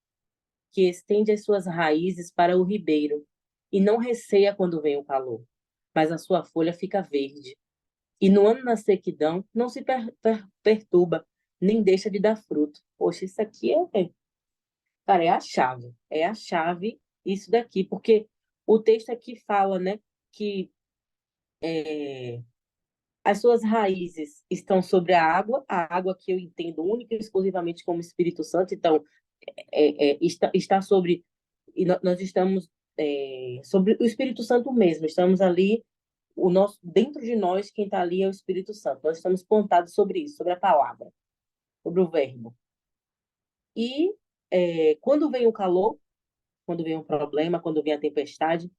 que estende as suas raízes para o ribeiro, e não receia quando vem o calor, mas a sua folha fica verde. E no ano da sequidão não se perturba, nem deixa de dar fruto. Poxa, isso aqui cara, é a chave isso daqui, porque o texto aqui fala, né, que é, as suas raízes estão sobre a água que eu entendo única e exclusivamente como Espírito Santo, então está sobre, e nós estamos sobre o Espírito Santo mesmo, estamos ali, dentro de nós, quem está ali é o Espírito Santo, nós estamos plantados sobre isso, sobre a palavra, sobre o verbo. E quando vem o calor, quando vem um problema, quando vem a tempestade,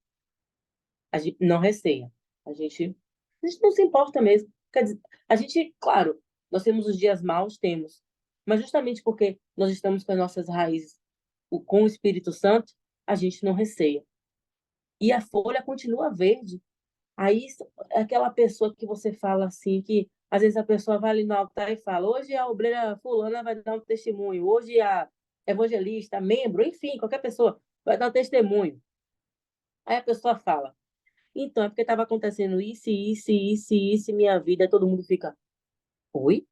a gente não receia. A gente não se importa mesmo. Quer dizer, a gente, claro, nós temos os dias maus, temos. Mas justamente porque nós estamos com as nossas raízes com o Espírito Santo, a gente não receia. E a folha continua verde. Aí, aquela pessoa que você fala assim, que às vezes a pessoa vai ali no altar e fala: hoje a obreira fulana vai dar um testemunho, hoje a evangelista, membro, enfim, qualquer pessoa vai dar um testemunho. Aí a pessoa fala: então, é porque estava acontecendo isso, minha vida, aí todo mundo fica: oi?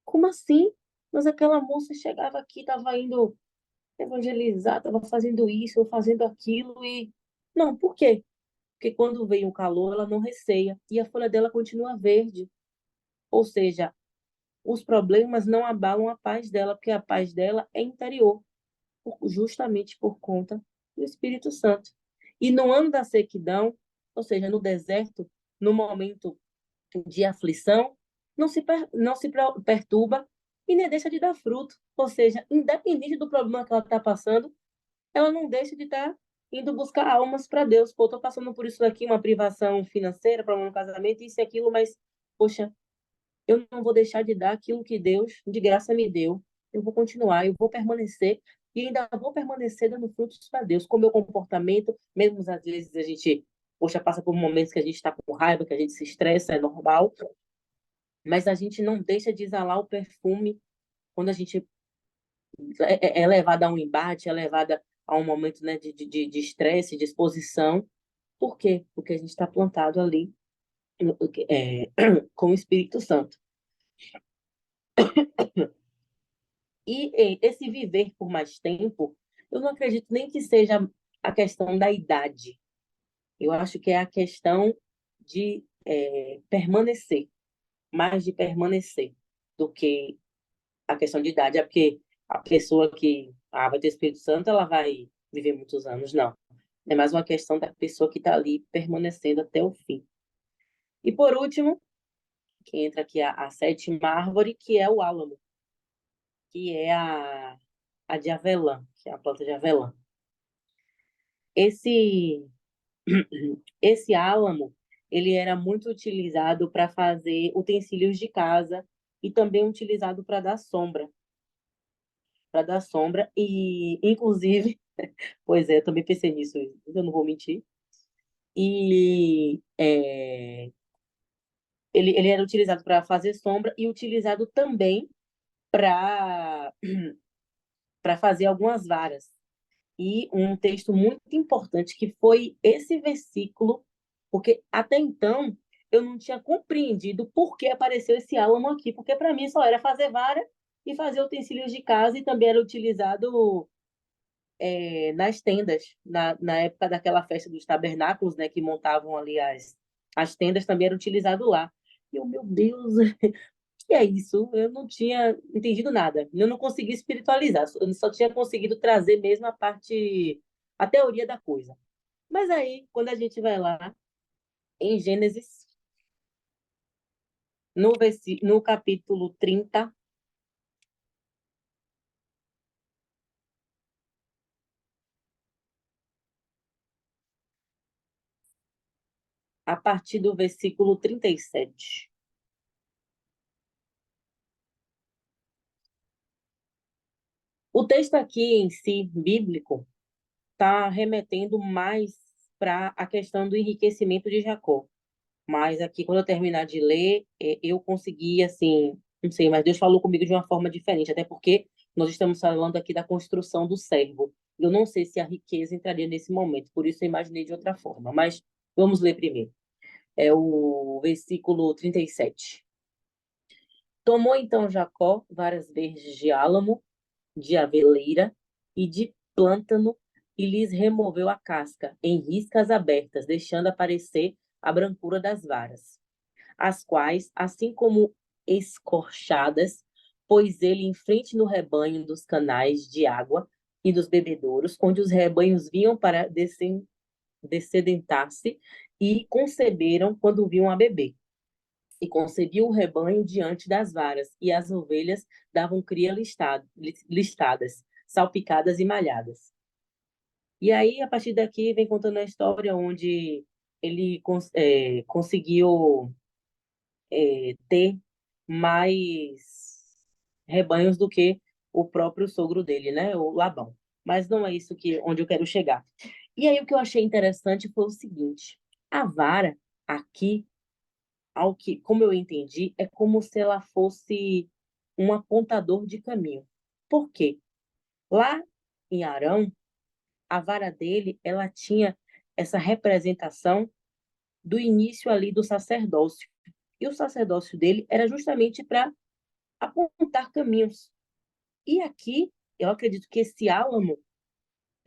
Como assim? Mas aquela moça chegava aqui, estava indo evangelizar, estava fazendo isso, ou fazendo aquilo, e. Não, por quê? Porque quando vem o calor, ela não receia, e a folha dela continua verde. Ou seja, os problemas não abalam a paz dela, porque a paz dela é interior, justamente por conta do Espírito Santo. E no ano da sequidão, ou seja, no deserto, no momento de aflição, não se perturba e nem deixa de dar fruto. Ou seja, independente do problema que ela está passando, ela não deixa de estar indo buscar almas para Deus. Pô, estou passando por isso aqui, uma privação financeira, problema no casamento, isso e aquilo, mas, poxa, eu não vou deixar de dar aquilo que Deus de graça me deu. Eu vou continuar, eu vou permanecer e ainda vou permanecer dando frutos para Deus, com o meu comportamento, mesmo às vezes a gente, poxa, passa por momentos que a gente está com raiva, que a gente se estressa, é normal, mas a gente não deixa de exalar o perfume quando a gente é levada a um embate, é levada a um momento, né, de estresse, de exposição. Por quê? Porque a gente está plantado ali é, com o Espírito Santo. E esse viver por mais tempo, eu não acredito nem que seja a questão da idade. Eu acho que é a questão de permanecer, mais de permanecer, do que a questão de idade. É porque a pessoa que vai ter Espírito Santo, ela vai viver muitos anos. Não. É mais uma questão da pessoa que está ali permanecendo até o fim. E por último, que entra aqui a sétima árvore, que é o álamo, que é a de avelã, que é a planta de avelã. Esse, esse álamo, ele era muito utilizado para fazer utensílios de casa e também utilizado para dar sombra e, inclusive, pois é, eu também pensei nisso, eu não vou mentir. E ele era utilizado para fazer sombra e utilizado também para fazer algumas varas. E um texto muito importante que foi esse versículo, porque até então eu não tinha compreendido por que apareceu esse álamo aqui, porque para mim só era fazer vara e fazer utensílios de casa, e também era utilizado nas tendas, na época daquela festa dos tabernáculos, né, que montavam ali as tendas, também era utilizado lá. E eu, meu Deus, que é isso? Eu não tinha entendido nada. Eu não consegui espiritualizar. Eu só tinha conseguido trazer mesmo a teoria da coisa. Mas aí, quando a gente vai lá em Gênesis, no capítulo 30, a partir do versículo 37. O texto aqui em si, bíblico, está remetendo mais para a questão do enriquecimento de Jacó. Mas aqui, quando eu terminar de ler, eu consegui, assim, não sei, mas Deus falou comigo de uma forma diferente, até porque nós estamos falando aqui da construção do servo. Eu não sei se a riqueza entraria nesse momento, por isso eu imaginei de outra forma. Mas vamos ler primeiro. É o versículo 37. Tomou então Jacó varas verdes de álamo, de aveleira e de plântano, e lhes removeu a casca em riscas abertas, deixando aparecer a brancura das varas, as quais, assim como escorchadas, pôs ele em frente no rebanho dos canais de água e dos bebedouros, onde os rebanhos vinham para descedentar-se, e conceberam quando vinham a beber. E concebia o rebanho diante das varas, e as ovelhas davam cria listadas, salpicadas e malhadas. E aí, a partir daqui, vem contando a história onde ele conseguiu ter mais rebanhos do que o próprio sogro dele, né, o Labão. Mas não é isso onde eu quero chegar. E aí, o que eu achei interessante foi o seguinte: a vara aqui, como eu entendi, é como se ela fosse um apontador de caminho. Por quê? Lá em Arão, a vara dele, ela tinha essa representação do início ali do sacerdócio. E o sacerdócio dele era justamente para apontar caminhos. E aqui, eu acredito que esse álamo,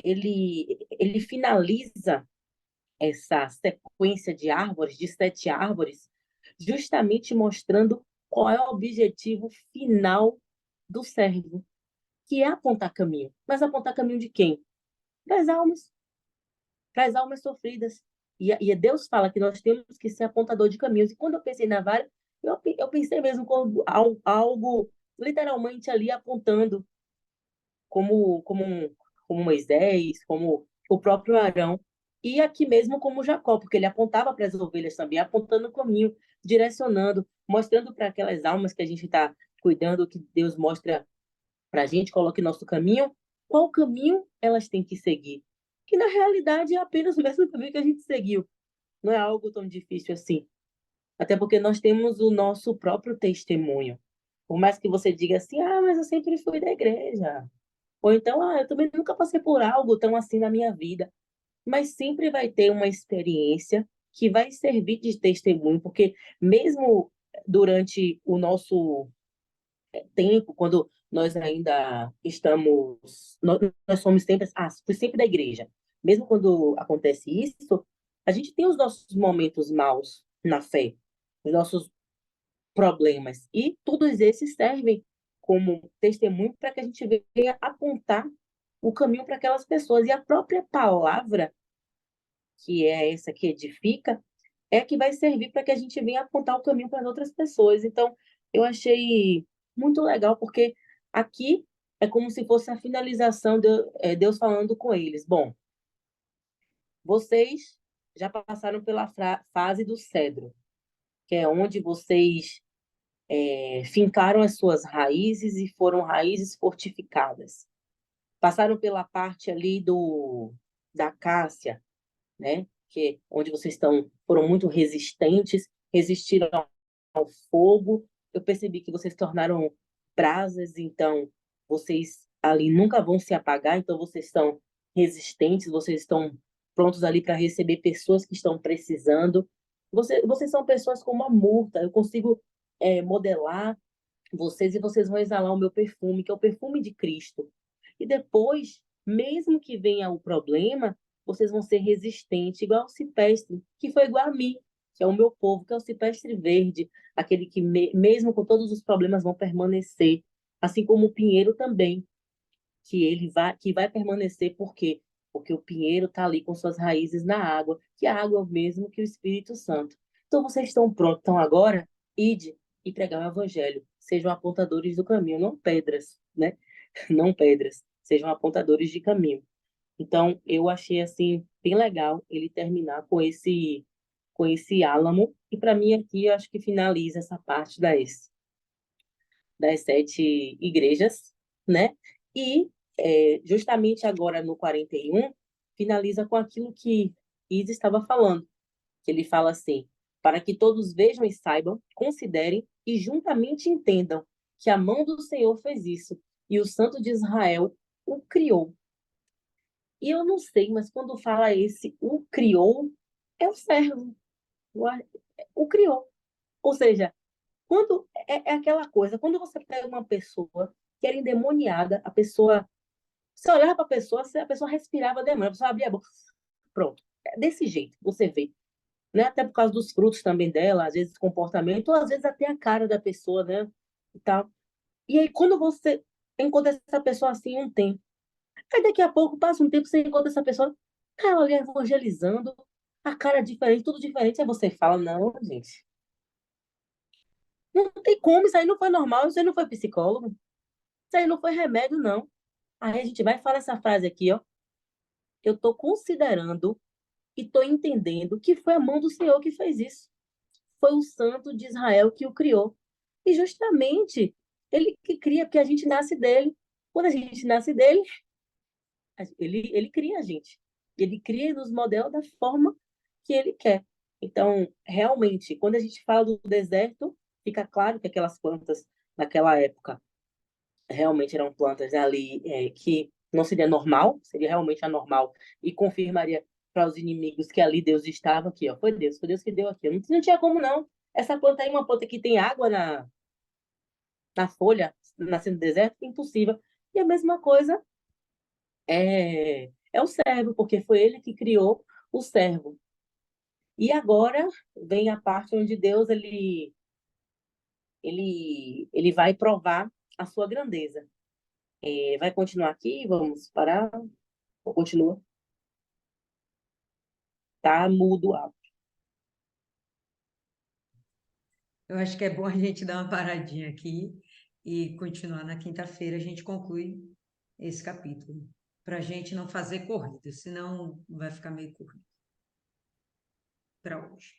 ele finaliza essa sequência de árvores, de 7 árvores, justamente mostrando qual é o objetivo final do servo, que é apontar caminho. Mas apontar caminho de quem? Das almas, para as almas sofridas. E Deus fala que nós temos que ser apontador de caminhos. E quando eu pensei na vara, eu pensei mesmo como algo literalmente ali apontando, como Moisés, como o próprio Arão, e aqui mesmo como Jacó, porque ele apontava para as ovelhas também, apontando o caminho, direcionando, mostrando para aquelas almas que a gente está cuidando, que Deus mostra para a gente, coloque nosso caminho, qual caminho elas têm que seguir. Que na realidade é apenas o mesmo caminho que a gente seguiu. Não é algo tão difícil assim. Até porque nós temos o nosso próprio testemunho. Por mais que você diga assim, mas eu sempre fui da igreja. Ou então, eu também nunca passei por algo tão assim na minha vida. Mas sempre vai ter uma experiência que vai servir de testemunho, porque mesmo durante o nosso tempo, quando nós ainda estamos, nós somos sempre, fui sempre da igreja. Mesmo quando acontece isso, a gente tem os nossos momentos maus na fé, os nossos problemas, e todos esses servem como testemunho para que a gente venha apontar o caminho para aquelas pessoas. E a própria palavra, que é essa que edifica, é que vai servir para que a gente venha apontar o caminho para as outras pessoas. Então, eu achei muito legal, porque aqui é como se fosse a finalização de Deus falando com eles. Bom, vocês já passaram pela fase do cedro, que é onde vocês fincaram as suas raízes e foram raízes fortificadas. Passaram pela parte ali da cássia, né? Que onde vocês foram muito resistentes, resistiram ao fogo. Eu percebi que vocês se tornaram brasas, então vocês ali nunca vão se apagar, então vocês estão resistentes, vocês estão prontos ali para receber pessoas que estão precisando. Vocês são pessoas como a murta, eu consigo modelar vocês e vocês vão exalar o meu perfume, que é o perfume de Cristo. E depois, mesmo que venha o problema, vocês vão ser resistentes, igual o cipestre, que foi igual a mim, que é o meu povo, que é o cipestre verde, aquele que, mesmo com todos os problemas, vão permanecer. Assim como o pinheiro também, que vai permanecer, por quê? Porque o pinheiro está ali com suas raízes na água, que a água é o mesmo que o Espírito Santo. Então, vocês estão prontos. Então, agora, ide e pregar o evangelho. Sejam apontadores do caminho, não pedras, né? Não pedras. Sejam apontadores de caminho. Então, eu achei, assim, bem legal ele terminar com esse álamo. E, para mim, aqui, eu acho que finaliza essa parte das 7 igrejas, né? E justamente agora no 41, finaliza com aquilo que Isa estava falando, que ele fala assim, para que todos vejam e saibam, considerem e juntamente entendam que a mão do Senhor fez isso, e o Santo de Israel o criou. E eu não sei, mas quando fala esse, o criou, é o servo, o criou. Ou seja, quando é aquela coisa, quando você pega uma pessoa que era endemoniada, a pessoa, você olhava para a pessoa respirava demônio, a pessoa abria a boca, pronto. É desse jeito, você vê, né? Até por causa dos frutos também dela, às vezes comportamento, ou às vezes até a cara da pessoa, né? E tal. E aí quando você encontra essa pessoa assim um tempo, aí daqui a pouco passa um tempo você encontra essa pessoa, cara, ali evangelizando, a cara diferente, tudo diferente, aí você fala, não, gente, não tem como, isso aí não foi normal, isso aí não foi psicólogo. Isso aí não foi remédio, não. Aí a gente vai falar essa frase aqui, ó. Eu estou considerando e estou entendendo que foi a mão do Senhor que fez isso. Foi o Santo de Israel que o criou. E justamente ele que cria, porque a gente nasce dele. Quando a gente nasce dele, ele cria a gente. Ele cria e nos modela da forma que ele quer. Então, realmente, quando a gente fala do deserto, fica claro que aquelas plantas naquela época realmente eram plantas ali que não seria normal, seria realmente anormal, e confirmaria para os inimigos que ali Deus estava aqui, ó. Foi Deus que deu aqui. Não tinha como não. Essa planta aí, uma planta que tem água na folha, nascendo no deserto, impossível. E a mesma coisa é o servo, porque foi ele que criou o servo. E agora vem a parte onde Deus ele vai provar a sua grandeza. Vai continuar aqui? Vamos parar? Ou continua? Tá mudo alto. Eu acho que é bom a gente dar uma paradinha aqui e continuar na quinta-feira. A gente conclui esse capítulo, para a gente não fazer corrida, senão vai ficar meio corrido para hoje.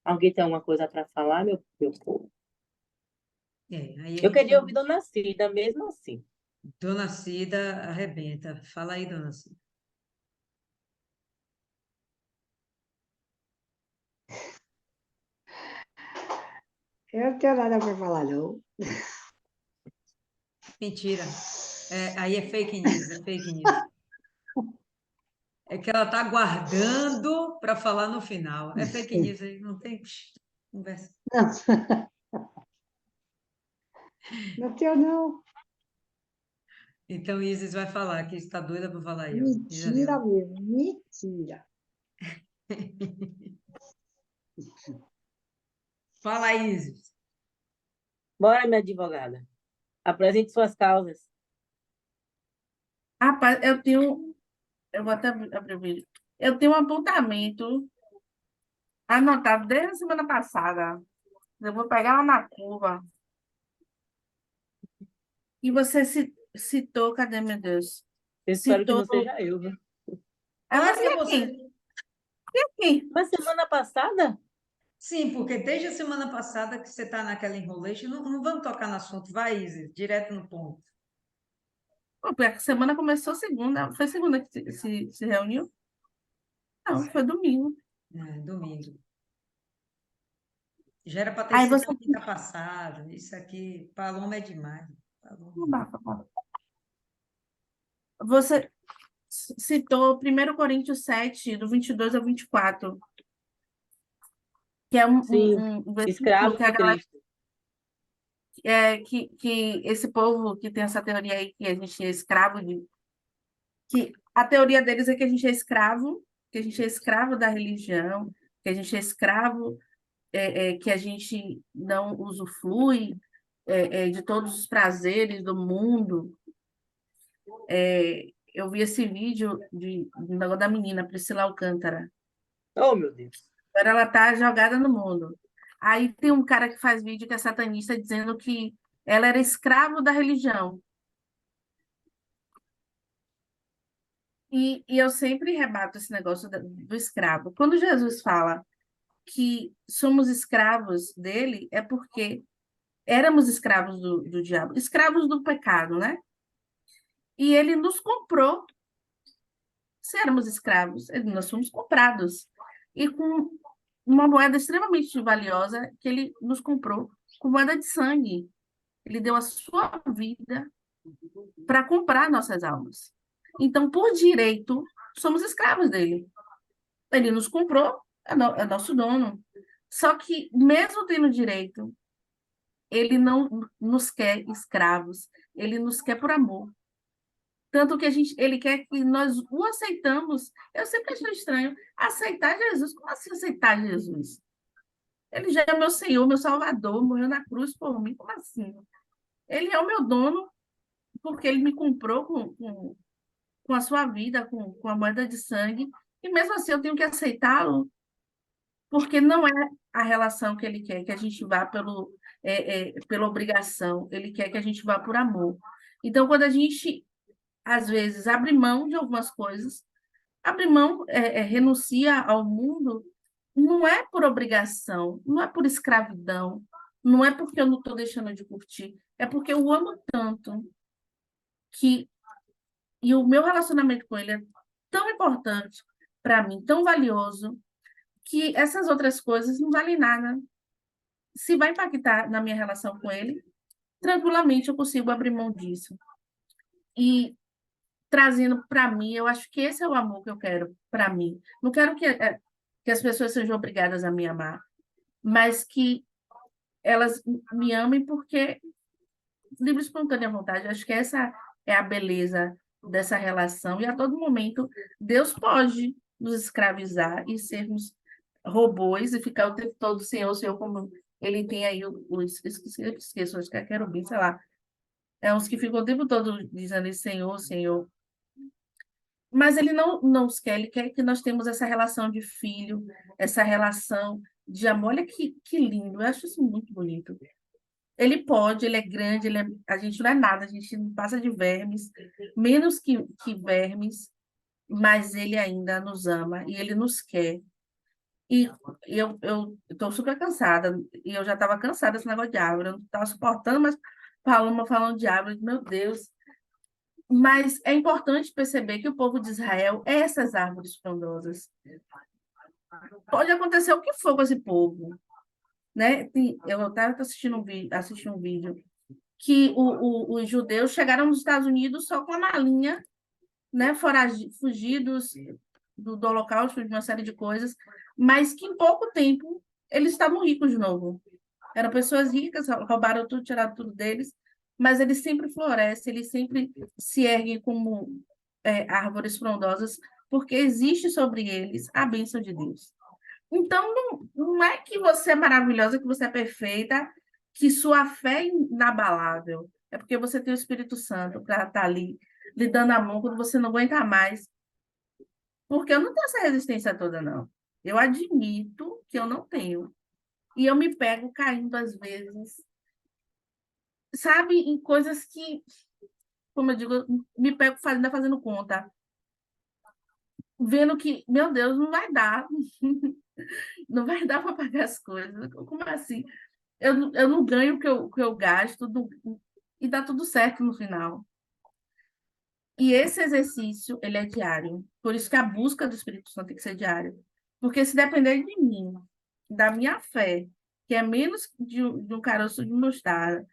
Alguém tem alguma coisa para falar, meu povo? Aí a Eu gente queria ouvir vai. Dona Cida, mesmo assim. Dona Cida arrebenta. Fala aí, Dona Cida. Eu não tenho nada para falar, não. Mentira. Aí é fake news, é fake news. É que ela está guardando para falar no final. É fake news, aí não tem conversa. Não tenho, não. Então, Isis vai falar, que está doida para falar aí, ó. Diz ali, Mentira ó. mesmo, mentira. Fala, Isis. Bora, minha advogada. Apresente suas causas. Rapaz, eu vou até abrir o vídeo. Eu tenho um apontamento anotado desde a semana passada. Eu vou pegar lá na curva. E você citou, cadê, meu Deus? Eu espero que Citou. não seja eu, viu? Ah, mas Quase e é aqui? você. E aqui? Mas semana passada? Sim, porque desde a semana passada que você está naquela enrolation, não vamos tocar no assunto. Vai, Isis, direto no ponto. Pô, porque a semana começou segunda. Foi segunda que se reuniu? Não, foi domingo. Domingo. Já era para ter Aí sido você. na quinta passada. Isso aqui, Paloma é demais. Paloma. Não dá pra falar. Você citou 1 Coríntios 7, do 22 ao 24. que é Sim, um versículo escravos que a de galera, Cristo. que esse povo que tem essa teoria aí que a gente é escravo de, que a teoria deles é que a gente é escravo, que a gente é escravo da religião, que a gente é escravo, que a gente não usufrui de todos os prazeres do mundo. Eu vi esse vídeo do negócio da menina, Priscila Alcântara. Oh, meu Deus. Agora ela tá jogada no mundo. Aí tem um cara que faz vídeo que é satanista dizendo que ela era escravo da religião. E eu sempre rebato esse negócio do escravo. Quando Jesus fala que somos escravos dele, é porque éramos escravos do diabo, escravos do pecado, né? E ele nos comprou. Se éramos escravos, nós fomos comprados. E com uma moeda extremamente valiosa que ele nos comprou, com moeda de sangue. Ele deu a sua vida para comprar nossas almas. Então, por direito, somos escravos dele. Ele nos comprou, é nosso dono. Só que, mesmo tendo direito, ele não nos quer escravos, ele nos quer por amor. Tanto que ele quer que nós o aceitamos. Eu sempre achei estranho aceitar Jesus. Como assim aceitar Jesus? Ele já é meu Senhor, meu Salvador, morreu na cruz por mim. Como assim? Ele é o meu dono, porque ele me comprou com a sua vida, com a moeda de sangue. E mesmo assim eu tenho que aceitá-lo, porque não é a relação que ele quer, que a gente vá pela obrigação. Ele quer que a gente vá por amor. Então, quando a gente às vezes, abre mão de algumas coisas, abre mão, renuncia ao mundo, não é por obrigação, não é por escravidão, não é porque eu não estou deixando de curtir, é porque eu amo tanto que, e o meu relacionamento com ele é tão importante para mim, tão valioso, que essas outras coisas não valem nada. Se vai impactar na minha relação com ele, tranquilamente eu consigo abrir mão disso. E trazendo para mim, eu acho que esse é o amor que eu quero para mim. Não quero que as pessoas sejam obrigadas a me amar, mas que elas me amem porque livre e espontânea vontade. Acho que essa é a beleza dessa relação. E a todo momento, Deus pode nos escravizar e sermos robôs e ficar o tempo todo Senhor, Senhor, como ele tem aí esqueço, acho que é querubim, sei lá. É uns que ficam o tempo todo dizendo Senhor, Senhor. Mas ele não nos quer, ele quer que nós tenhamos essa relação de filho, essa relação de amor. Olha que lindo, eu acho isso muito bonito. Ele pode, ele é grande, a gente não é nada, a gente não passa de vermes, menos que vermes, mas ele ainda nos ama e ele nos quer. E eu estou super cansada, e eu já estava cansada desse negócio de árvore, eu não estava suportando mais Paloma falando de árvore, meu Deus. Mas é importante perceber que o povo de Israel é essas árvores frondosas. Pode acontecer o que for com esse povo, né? Eu estava assistindo um vídeo que os judeus chegaram nos Estados Unidos só com a malinha, né? Fugidos do Holocausto, de uma série de coisas, mas que em pouco tempo eles estavam ricos de novo. Eram pessoas ricas, roubaram tudo, tiraram tudo deles, mas eles sempre florescem, eles sempre se erguem como árvores frondosas, porque existe sobre eles a bênção de Deus. Então, não é que você é maravilhosa, que você é perfeita, que sua fé é inabalável. É porque você tem o Espírito Santo para estar ali, lhe dando a mão quando você não aguenta mais. Porque eu não tenho essa resistência toda, não. Eu admito que eu não tenho. E eu me pego caindo às vezes, sabe, em coisas que, como eu digo, me pego fazendo conta, vendo que, meu Deus, não vai dar, não vai dar para pagar as coisas. Como assim? Eu não ganho o que eu gasto e dá tudo certo no final. E esse exercício, ele é diário. Por isso que a busca do Espírito Santo tem que ser diária. Porque se depender de mim, da minha fé, que é menos de um caroço de mostarda,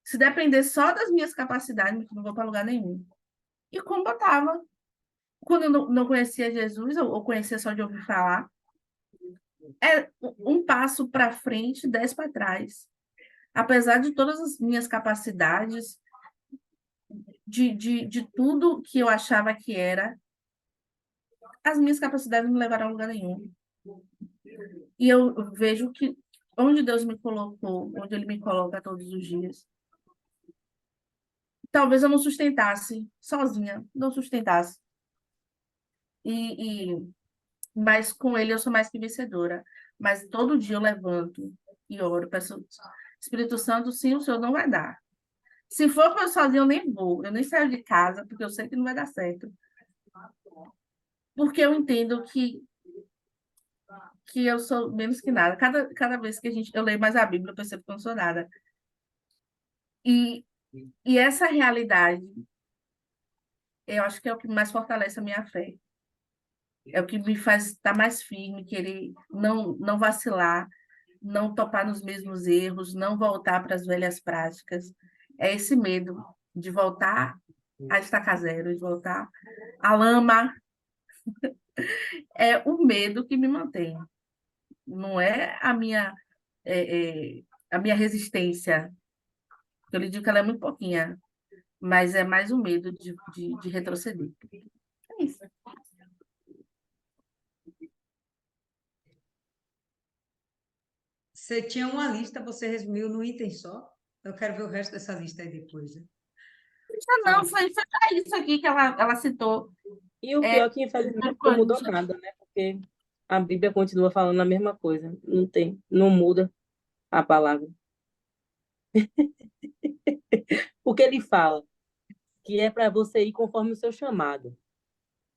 se depender só das minhas capacidades, eu não vou para lugar nenhum. E como eu estava, quando eu não conhecia Jesus, ou conhecia só de ouvir falar, É um passo para frente, 10 para trás. Apesar de todas as minhas capacidades, de tudo que eu achava que era, as minhas capacidades não me levaram a lugar nenhum. E eu vejo que onde Deus me colocou, onde Ele me coloca todos os dias, talvez eu não sustentasse sozinha, não sustentasse. E, mas com Ele eu sou mais que vencedora. Mas todo dia eu levanto e oro, peço, Espírito Santo, sim, o Senhor não vai dar. Se for para eu sozinha, eu nem vou, eu nem saio de casa, porque eu sei que não vai dar certo. Porque eu entendo que eu sou menos que nada. Cada vez que eu leio mais a Bíblia, eu percebo que eu não sou nada. E, e essa realidade, eu acho que é o que mais fortalece a minha fé. É o que me faz estar mais firme, querer não vacilar, não topar nos mesmos erros, não voltar para as velhas práticas. É esse medo de voltar a estacar zero, de voltar à lama. É o medo que me mantém. Não é a minha resistência. Eu lhe digo que ela é muito pouquinha, mas é mais o medo de retroceder. É isso. Você tinha uma lista, você resumiu num item só. Eu quero ver o resto dessa lista aí depois, né? Não, foi só isso aqui que ela citou. E o pior é que, infelizmente, não mudou nada, né? Porque a Bíblia continua falando a mesma coisa. Não muda a palavra. Porque ele fala que é para você ir conforme o seu chamado.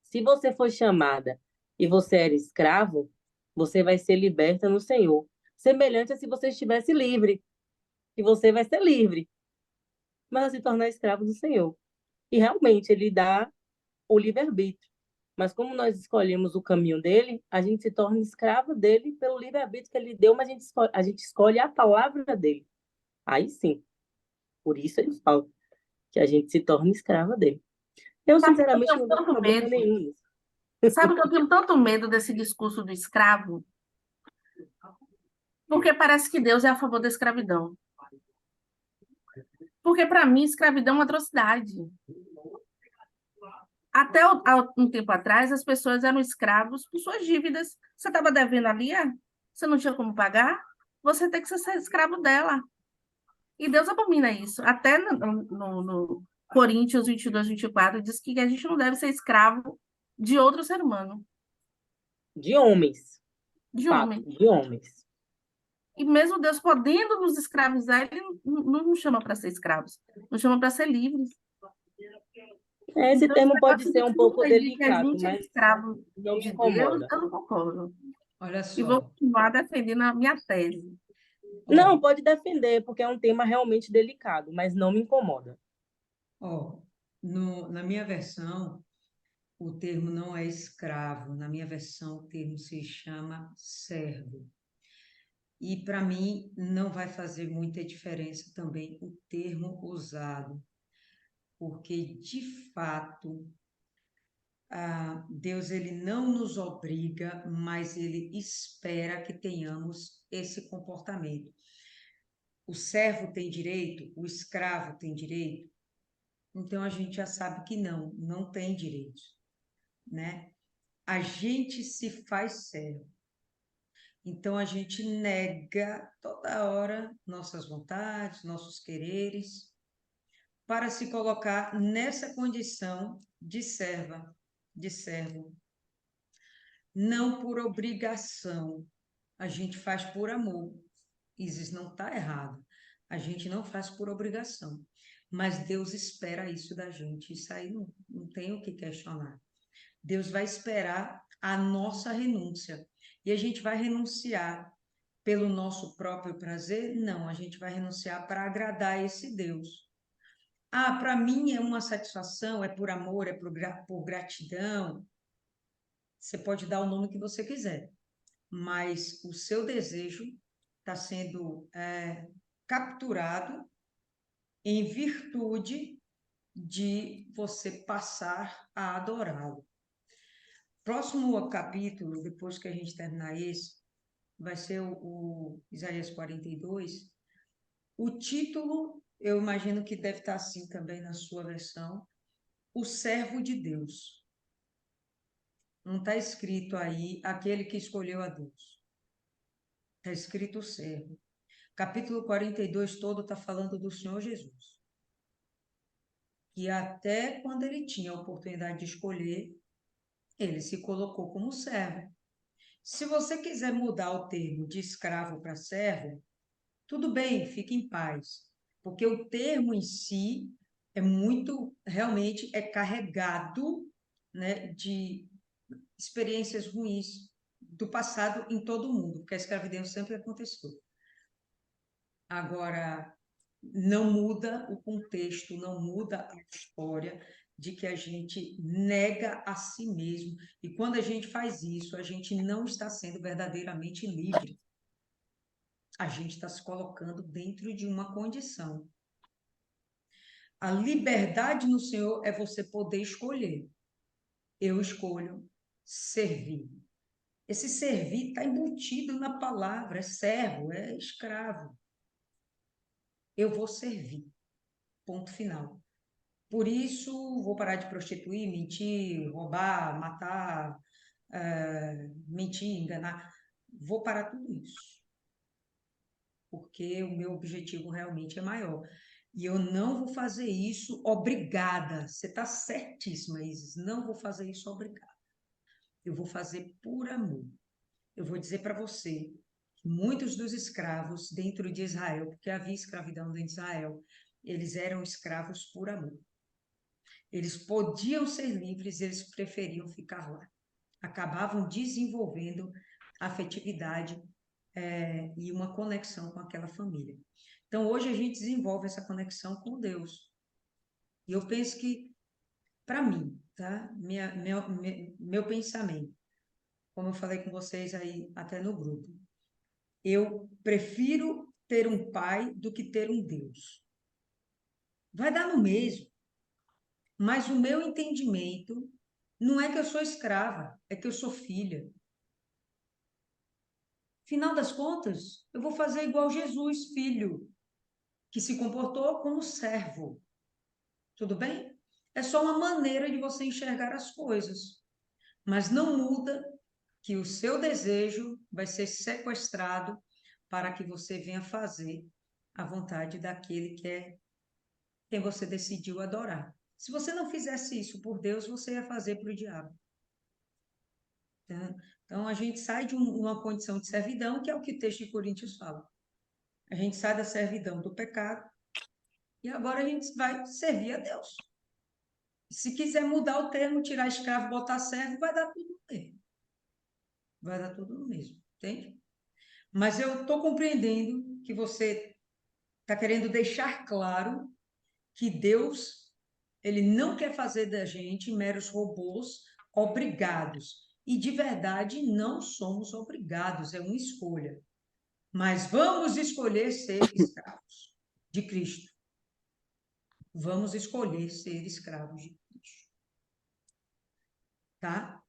Se você foi chamada e você era escravo, você vai ser liberta no Senhor. Semelhante a se você estivesse livre, que você vai ser livre, mas vai se tornar escravo do Senhor. E realmente ele dá o livre-arbítrio. Mas como nós escolhemos o caminho dele, a gente se torna escravo dele pelo livre-arbítrio que ele deu, mas a gente escolhe a palavra dele. Aí sim, por isso ele fala que a gente se torna escrava dele. Eu, Sabe que eu sinceramente, tenho não vejo tanto problema medo? nenhum nisso. Sabe que eu tenho tanto medo desse discurso do escravo? Porque parece que Deus é a favor da escravidão. Porque, para mim, escravidão é uma atrocidade. Até há um tempo atrás, as pessoas eram escravos por suas dívidas. Você estava devendo ali, você não tinha como pagar, você tem que ser escravo dela. E Deus abomina isso. Até no Coríntios 22, 24, diz que a gente não deve ser escravo de outro ser humano, De homens, de fato, homem. de homens. E mesmo Deus podendo nos escravizar, Ele não nos chama para ser escravos, nos chama para ser livres. Esse Então, esse termo pode negócio ser de um que pouco que a delicado, gente é mas escravo não me de Deus, incomoda. eu não concordo. Olha E vou só. continuar defendendo a minha tese. Não, Ó, pode defender, porque é um tema realmente delicado, mas não me incomoda. ó, na minha versão, o termo não é escravo. Na minha versão, o termo se chama servo. E para mim não vai fazer muita diferença também o termo usado, porque de fato Deus ele não nos obriga, mas ele espera que tenhamos esse comportamento. O servo tem direito, o escravo tem direito. Então a gente já sabe que não tem direito, né? A gente se faz servo. Então a gente nega toda hora nossas vontades, nossos quereres, para se colocar nessa condição de serva, de servo. Não por obrigação, a gente faz por amor. Isis não está errado. A gente não faz por obrigação. Mas Deus espera isso da gente. Isso aí não tem o que questionar. Deus vai esperar a nossa renúncia. E a gente vai renunciar pelo nosso próprio prazer? Não, a gente vai renunciar para agradar esse Deus. Para mim é uma satisfação, é por amor, é por gratidão. Você pode dar o nome que você quiser, mas o seu desejo está sendo capturado em virtude de você passar a adorá-lo. Próximo capítulo, depois que a gente terminar esse, vai ser o Isaías 42. O título, eu imagino que deve estar assim também na sua versão, o servo de Deus. Não está escrito aí aquele que escolheu a Deus. Está escrito o servo. Capítulo 42 todo está falando do Senhor Jesus. Que até quando ele tinha a oportunidade de escolher, ele se colocou como servo. Se você quiser mudar o termo de escravo para servo, tudo bem, fique em paz. Porque o termo em si é muito, realmente, é carregado, né, de experiências ruins do passado em todo o mundo, porque a escravidão sempre aconteceu. Agora, não muda o contexto, não muda a história de que a gente nega a si mesmo. E quando a gente faz isso, a gente não está sendo verdadeiramente livre. A gente está se colocando dentro de uma condição. A liberdade no Senhor é você poder escolher. Eu escolho servir. Esse servir está embutido na palavra, é servo, é escravo. Eu vou servir. Ponto final. Por isso, vou parar de prostituir, mentir, roubar, matar, mentir, enganar. Vou parar tudo isso. Porque o meu objetivo realmente é maior. E eu não vou fazer isso obrigada. Você está certíssima, Isis. Não vou fazer isso obrigada. Eu vou fazer por amor. Eu vou dizer para você que muitos dos escravos dentro de Israel, porque havia escravidão dentro de Israel, eles eram escravos por amor. Eles podiam ser livres, eles preferiam ficar lá. Acabavam desenvolvendo afetividade e uma conexão com aquela família. Então, hoje a gente desenvolve essa conexão com Deus. E eu penso que, para mim, tá? Meu pensamento, como eu falei com vocês aí até no grupo, eu prefiro ter um pai do que ter um Deus. Vai dar no mesmo, mas o meu entendimento não é que eu sou escrava, é que eu sou filha. Final das contas, eu vou fazer igual Jesus, filho, que se comportou como servo. Tudo bem? É só uma maneira de você enxergar as coisas. Mas não muda que o seu desejo vai ser sequestrado para que você venha fazer a vontade daquele que é quem você decidiu adorar. Se você não fizesse isso por Deus, você ia fazer para o diabo. Então, a gente sai de uma condição de servidão, que é o que o texto de Coríntios fala. A gente sai da servidão do pecado e agora a gente vai servir a Deus. Se quiser mudar o termo, tirar escravo, botar servo, vai dar tudo no mesmo. Vai dar tudo no mesmo, entende? Mas eu estou compreendendo que você está querendo deixar claro que Deus, ele não quer fazer da gente meros robôs obrigados. E de verdade não somos obrigados, é uma escolha. Mas vamos escolher ser escravos de Cristo. Vamos escolher ser escravos de Cristo. Tá?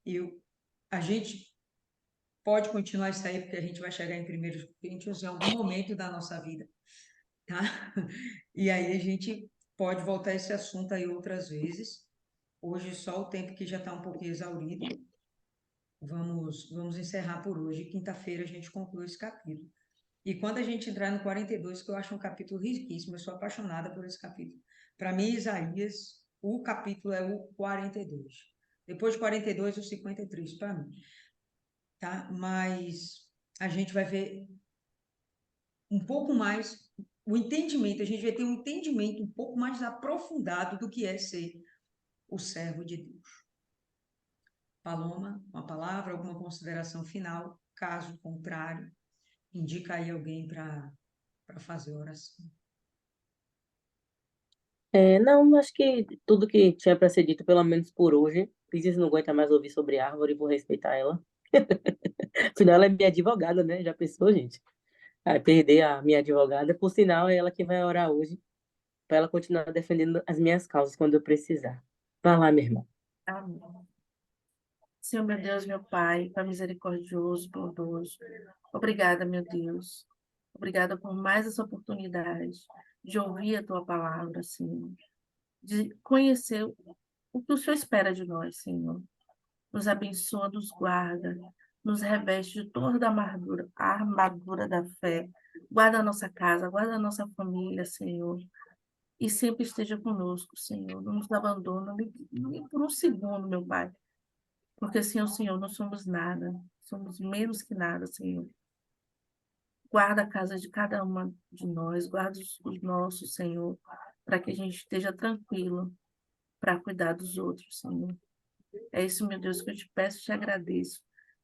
A gente pode continuar isso aí, porque a gente vai chegar em 1 Coríntios em algum momento da nossa vida. Tá? E aí a gente pode voltar a esse assunto aí outras vezes. Hoje só o tempo que já está um pouquinho exaurido. Vamos encerrar por hoje. Quinta-feira a gente conclui esse capítulo. E quando a gente entrar no 42, que eu acho um capítulo riquíssimo, eu sou apaixonada por esse capítulo. Para mim, Isaías, o capítulo é o 42. Depois de 42, o 53, para mim. Tá? Mas a gente vai ver um pouco mais o entendimento, a gente vai ter um entendimento um pouco mais aprofundado do que é ser o servo de Deus. Paloma, uma palavra, alguma consideração final? Caso contrário, indica aí alguém para fazer a oração. Não, acho que tudo que tinha para ser dito, pelo menos por hoje. Isis não aguenta mais ouvir sobre árvore, vou respeitar ela. Afinal, ela é minha advogada, né? Já pensou, gente? Aí, perder a minha advogada, por sinal, é ela que vai orar hoje, para ela continuar defendendo as minhas causas quando eu precisar. Vai lá, minha irmã. Amém. Senhor, meu Deus, meu Pai, Pai misericordioso, bondoso. Obrigada, meu Deus. Obrigada por mais essa oportunidade de ouvir a Tua palavra, Senhor. De conhecer o que o Senhor espera de nós, Senhor. Nos abençoa, nos guarda, nos reveste de toda a armadura da fé. Guarda a nossa casa, guarda a nossa família, Senhor. E sempre esteja conosco, Senhor. Não nos abandona nem por um segundo, meu Pai. Porque sem o Senhor não somos nada. Somos menos que nada, Senhor. Guarda a casa de cada uma de nós, guarda os nossos, Senhor, para que a gente esteja tranquilo para cuidar dos outros, Senhor. É isso, meu Deus, que eu te peço e te agradeço,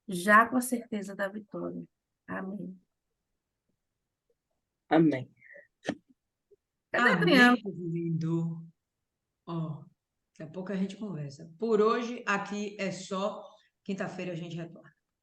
já com a certeza da vitória. Amém. Amém. Cadê a Amém, Adriana? povo lindo. Ó, daqui a pouco a gente conversa. Por hoje, aqui é só. Quinta-feira a gente retorna.